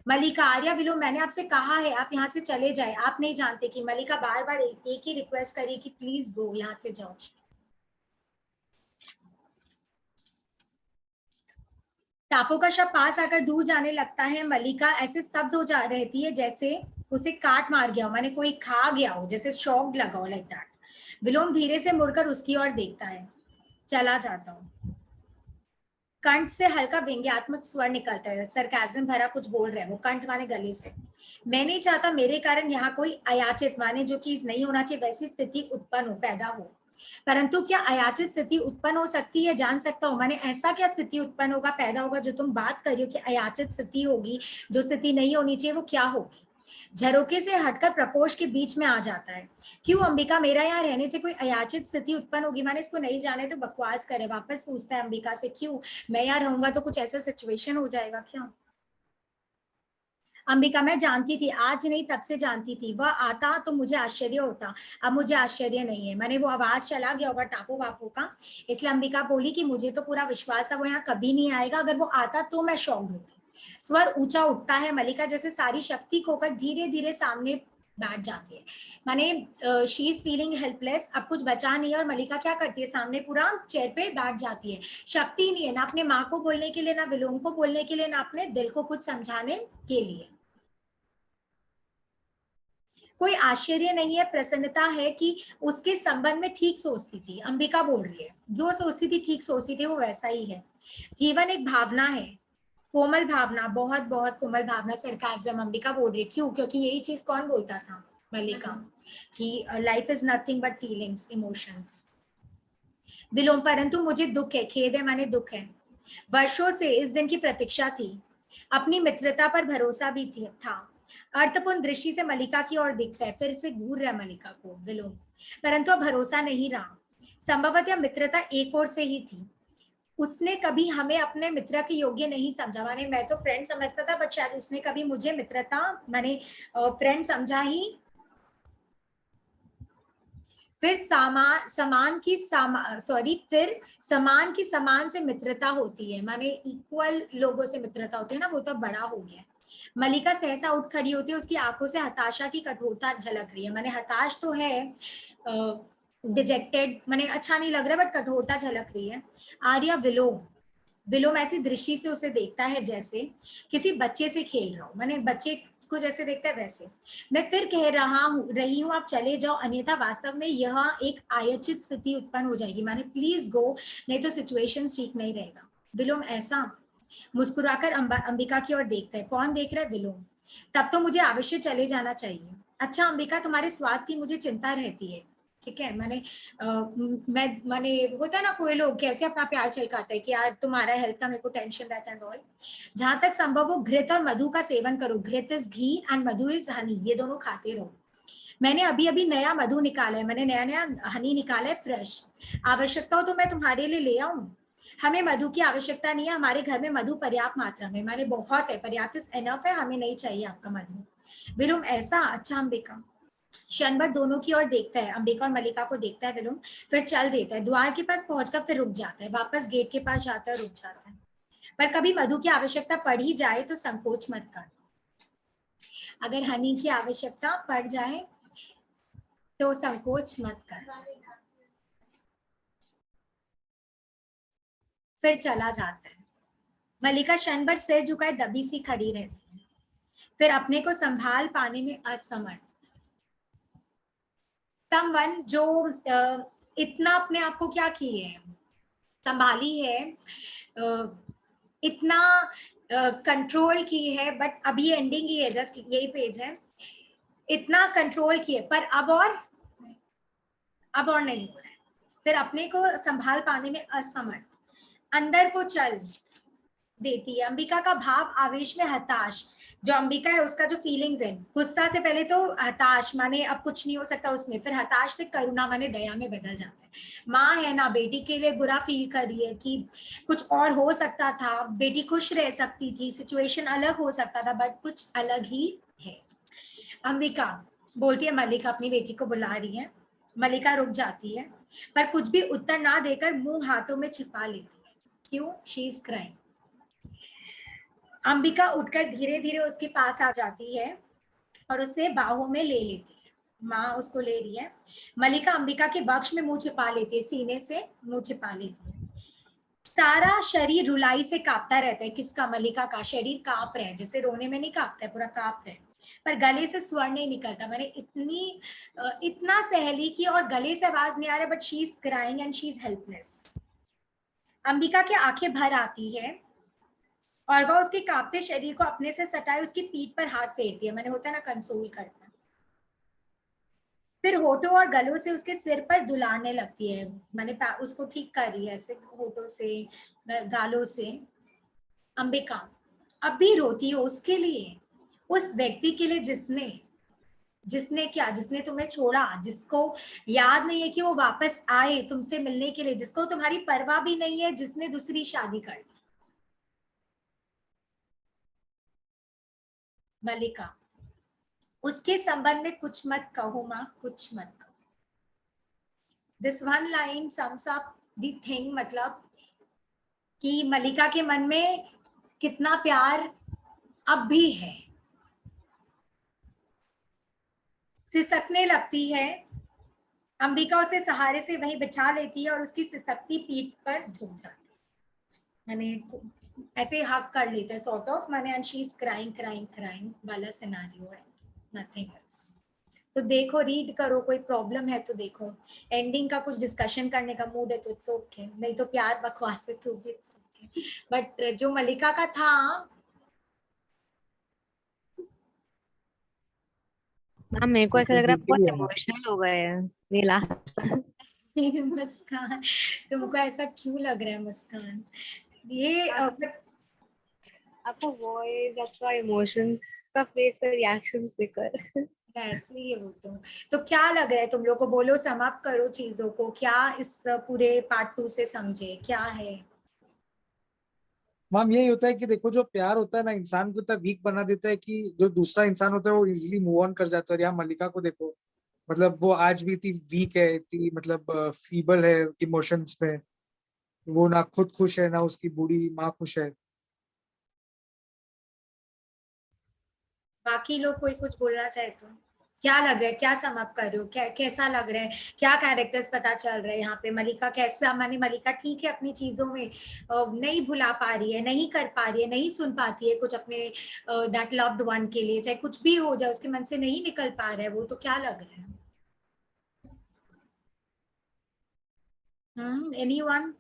मल्लिका, आर्या, विलोम, मैंने आपसे कहा है आप यहाँ से चले जाए, आप नहीं जानते कि मल्लिका बार बार एक ही रिक्वेस्ट करी कि प्लीज गो, यहाँ से जाओ। टापों का शब्द पास आकर दूर जाने लगता है। मल्लिका ऐसे स्तब्ध हो जा रहती है जैसे उसे काट मार गया हो, माने कोई खा गया हो, जैसे शॉक लगा हो, लाइक दैट। विलोम धीरे से मुड़कर उसकी ओर देखता है। चला जाता हूँ। कंठ से हल्का व्यंग्यात्मक स्वर निकलता है, सरकाज़म भरा कुछ बोल रहे हैं वो, कंठ माने गले से। मैं नहीं चाहता मेरे कारण यहाँ कोई अयाचित, माने जो चीज नहीं होना चाहिए वैसी स्थिति उत्पन्न हो, पैदा हो। परंतु क्या अयाचित स्थिति उत्पन्न हो सकती है, जान सकता हूँ, माने ऐसा क्या स्थिति उत्पन्न होगा, पैदा होगा, जो तुम बात कर रही हो कि अयाचित स्थिति होगी, जो स्थिति नहीं होनी चाहिए, वो क्या होगी। झरोके से हटकर प्रकोष्ठ के बीच में आ जाता है। क्यों अंबिका, मेरा यहाँ रहने से कोई अयाचित स्थिति उत्पन्न होगी, मैंने इसको नहीं जाने तो बकवास करे। वापस पूछता है अंबिका से, क्यों, मैं यहाँ रहूंगा तो कुछ ऐसा सिचुएशन हो जाएगा क्या। अंबिका, मैं जानती थी, आज नहीं तब से जानती थी, वह आता तो मुझे आश्चर्य होता, अब मुझे आश्चर्य नहीं है। मैंने वो आवाज चला गया होगा टापू वापू का, इसलिए अंबिका बोली कि मुझे तो पूरा विश्वास था वो यहाँ कभी नहीं आएगा, अगर वो आता तो मैं शॉक्ड होती। स्वर ऊंचा उठता है। मल्लिका जैसे सारी शक्ति खोकर धीरे धीरे सामने बैठ जाती है, माने शी इज फीलिंग हेल्पलेस, अब कुछ बचा नहीं है। और मल्लिका क्या करती है, सामने पूरा चेयर पे बैठ जाती है। शक्ति नहीं है ना अपने माँ को बोलने के लिए, ना विलोम को बोलने के लिए, ना अपने दिल को कुछ समझाने के लिए। कोई आश्चर्य नहीं है, प्रसन्नता है कि उसके संबंध में ठीक सोचती थी। अंबिका बोल रही है, जो सोचती थी ठीक सोचती थी, वो वैसा ही है। जीवन एक भावना है, कोमल भावना, बहुत बहुत कोमल भावना। सरकाज़म, अंबिका बोल रही है। क्यों, क्योंकि यही चीज कौन बोलता था, मल्लिका, कि life is nothing but feelings, emotions. विलोम, परंतु मुझे दुख है, खेद है माने दुख है। वर्षों से इस दिन की प्रतीक्षा थी, अपनी मित्रता पर भरोसा भी था। अर्थपूर्ण दृष्टि से मल्लिका की ओर दिखता है, फिर से घूर रहा मल्लिका को विलोम, परंतु अब भरोसा नहीं रहा। संभवतः मित्रता एक ओर से ही थी। उसने कभी हमें अपने मित्र के योग्य नहीं समझा, माने मैं तो फ्रेंड समझता था, बट शायद उसने कभी मुझे मित्रता माने फ्रेंड समझा ही। फिर समान की समान से मित्रता होती है, माने इक्वल लोगों से मित्रता होती है ना, वो तो बड़ा हो गया। मल्लिका सहसा उठ खड़ी होती है, उसकी आंखों से हताशा की कठोरता झलक रही है, माने हताश तो है, डिजेक्टेड, माने अच्छा नहीं लग रहा, बट कठोरता झलक रही है। आर्या, विलोम ऐसी दृष्टि से उसे देखता है जैसे किसी बच्चे से खेल रहा हो, माने बच्चे को जैसे देखता है वैसे। मैं फिर कह रही हूँ आप चले जाओ, अन्यथा वास्तव में यह एक आयोचित स्थिति उत्पन्न हो जाएगी, माने प्लीज गो, नहीं तो सिचुएशन ठीक नहीं रहेगा। विलोम ऐसा मुस्कुराकर अंबिका की ओर देखता है। कौन देख रहा है, विलोम। तब तो मुझे अवश्य चले जाना चाहिए। अच्छा अंबिका, तुम्हारे स्वास्थ्य की मुझे चिंता रहती है। ठीक है। मैंने होता है ना, कोई लोग कैसे अपना प्यार छलकाता है कि यार तुम्हारा हेल्थ का मेरे को टेंशन रहता है और जहां तक संभव हो घृत और मधु का सेवन करो। घृत is ghee and Madhu is Honey, ये दोनों खाते रहो। मैंने अभी अभी नया मधु निकाला है, मैंने नया नया हनी निकाला है फ्रेश। आवश्यकता हो तो मैं तुम्हारे लिए ले आऊं। हमें मधु की आवश्यकता नहीं है, हमारे घर में मधु पर्याप्त मात्रा में, मैंने बहुत है, पर्याप्त इज एनफ है, हमें नहीं चाहिए आपका मधु। विरुम ऐसा, अच्छा अंबिका। क्षणभर दोनों की ओर देखता है, अंबिका और मल्लिका को देखता है विरुम, फिर चल देता है। द्वार के पास पहुंचकर फिर रुक जाता है, वापस गेट के पास जाता है, रुक जाता है। पर कभी मधु की आवश्यकता पड़ ही जाए तो संकोच मत कर। अगर हनी की आवश्यकता पड़ जाए तो संकोच मत कर। फिर चला जाता है। मल्लिका क्षण भर सिर झुकाए दबी सी खड़ी रहती है, फिर अपने को संभाल पाने में असमर्थ। समवन जो इतना अपने आप को क्या किए है, संभाली है, इतना कंट्रोल की है, बट अभी एंडिंग ही है, जस्ट यही पेज है। इतना कंट्रोल किए पर अब और नहीं हो रहा है, फिर अपने को संभाल पाने में असमर्थ, अंदर को चल देती है। अंबिका का भाव आवेश में हताश, जो अंबिका है उसका जो फीलिंग्स है, गुस्सा से पहले तो हताश माने अब कुछ नहीं हो सकता उसमें, फिर हताश से करुणा माने दया में बदल जाता है। माँ है ना, बेटी के लिए बुरा फील कर रही है कि कुछ और हो सकता था, बेटी खुश रह सकती थी, सिचुएशन अलग हो सकता था, बट कुछ अलग ही है। अंबिका बोलती है, मल्लिका अपनी बेटी को बुला रही है। मल्लिका रुक जाती है, पर कुछ भी उत्तर ना देकर मुंह हाथों में छिपा लेती है। क्यों? She is crying. अंबिका उठकर धीरे धीरे उसके पास आ जाती है और उसे बाहों में ले लेती है। माँ उसको ले रही है। मल्लिका अंबिका के बक्ष में मुंह छिपा लेती है, सीने से मुंह छिपा लेती है। सारा शरीर रुलाई से कांपता रहता है। किसका? मल्लिका का शरीर कांप रहा है, जैसे रोने में नहीं कांपता है, पूरा कांप रहा है, पर गले से स्वर नहीं निकलता। मैंने इतना सहली की और गले से आवाज नहीं आ रहा, but she is crying and she is helpless. Ambika की आंखें भर आती है और वह उसके कांपते शरीर को अपने से सटाए उसकी पीठ पर हाथ फेरती है, मैंने होता है ना कंसोल करना। फिर होठों और गलों से उसके सिर पर दुलारने लगती है, मैंने उसको ठीक कर रही है ऐसे होठों से गालों से। अंबिका अब भी रोती हो उसके लिए, उस व्यक्ति के लिए जिसने क्या, जिसने तुम्हें छोड़ा, जिसको याद नहीं है कि वो वापस आए तुमसे मिलने के लिए, जिसको तुम्हारी परवाह भी नहीं है, जिसने दूसरी शादी कर ली। मल्लिका उसके संबंध में कुछ मत कहो माँ, कुछ मत कहो। This one line sums up the thing, मतलब कि मल्लिका के मन में कितना प्यार अब भी है। सिसकने लगती है। अंबिका उसे सहारे से वहीं बिछा लेती है और उसकी सिसकती पीठ पर झुक जाती है, मैंने ऐसे हक कर लेते हैं सॉर्ट ऑफ, मैंने एंड शी इज क्राइंग वाला सिनेरियो है, नथिंग एल्स। तो देखो, रीड करो, कोई प्रॉब्लम है तो देखो। एंडिंग का कुछ डिस्कशन करने का मूड है तो इट्स ओके, नहीं तो प्यार बकवास है तो भी इट्स ओके। बट जो मल्लिका का था, हाँ मेरे को ऐसा लग रहा है बिल्कुल बहुत ही है। इमोशनल हो गए हैं ये लास्ट। मुस्कान तुमको ऐसा क्यों लग रहा है मुस्कान? ये आपका वॉइस, आपका इमोशंस का फेस का रिएक्शन देकर ऐसे ही है वो तो क्या लग रहा है तुम लोग को? बोलो, समाप्त करो चीजों को, क्या इस पूरे पार्ट 2 से समझे, क्या है? मैम यही होता है कि देखो, जो प्यार होता है ना, इंसान को इतना वीक बना देता है कि जो दूसरा इंसान होता है वो इजिली मूव ऑन कर जाता है। और यहाँ मल्लिका को देखो, मतलब वो आज भी इतनी वीक है, इतनी मतलब फीबल है इमोशंस में। वो ना खुद खुश है, ना उसकी बूढ़ी माँ खुश है। बाकी लोग कोई कुछ बोलना चाहे तो क्या लग रहा है, क्या समाप्त कर रहे हो, क्या कैसा लग रहा है, क्या कैरेक्टर्स पता चल रहा है यहाँ पे? मल्लिका कैसा, माने मल्लिका ठीक है अपनी चीजों में, नहीं भुला पा रही है, नहीं कर पा रही है, नहीं सुन पाती है कुछ अपने दैट लव्ड वन के लिए, चाहे कुछ भी हो जाए उसके मन से नहीं निकल पा रहा है वो, तो क्या लग रहा है? Anyone,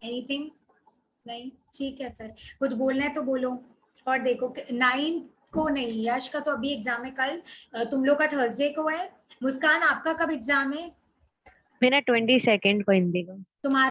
anything? नहीं, ठीक है, फिर कुछ बोलना है तो बोलो। और देखो 9 को नहीं, यश का तो अभी एग्जाम है कल, तुम लोग का थर्सडे को है, मुस्कान, आपका कब एग्जाम है? मेरा 22 को हिंदी का। तुम्हारा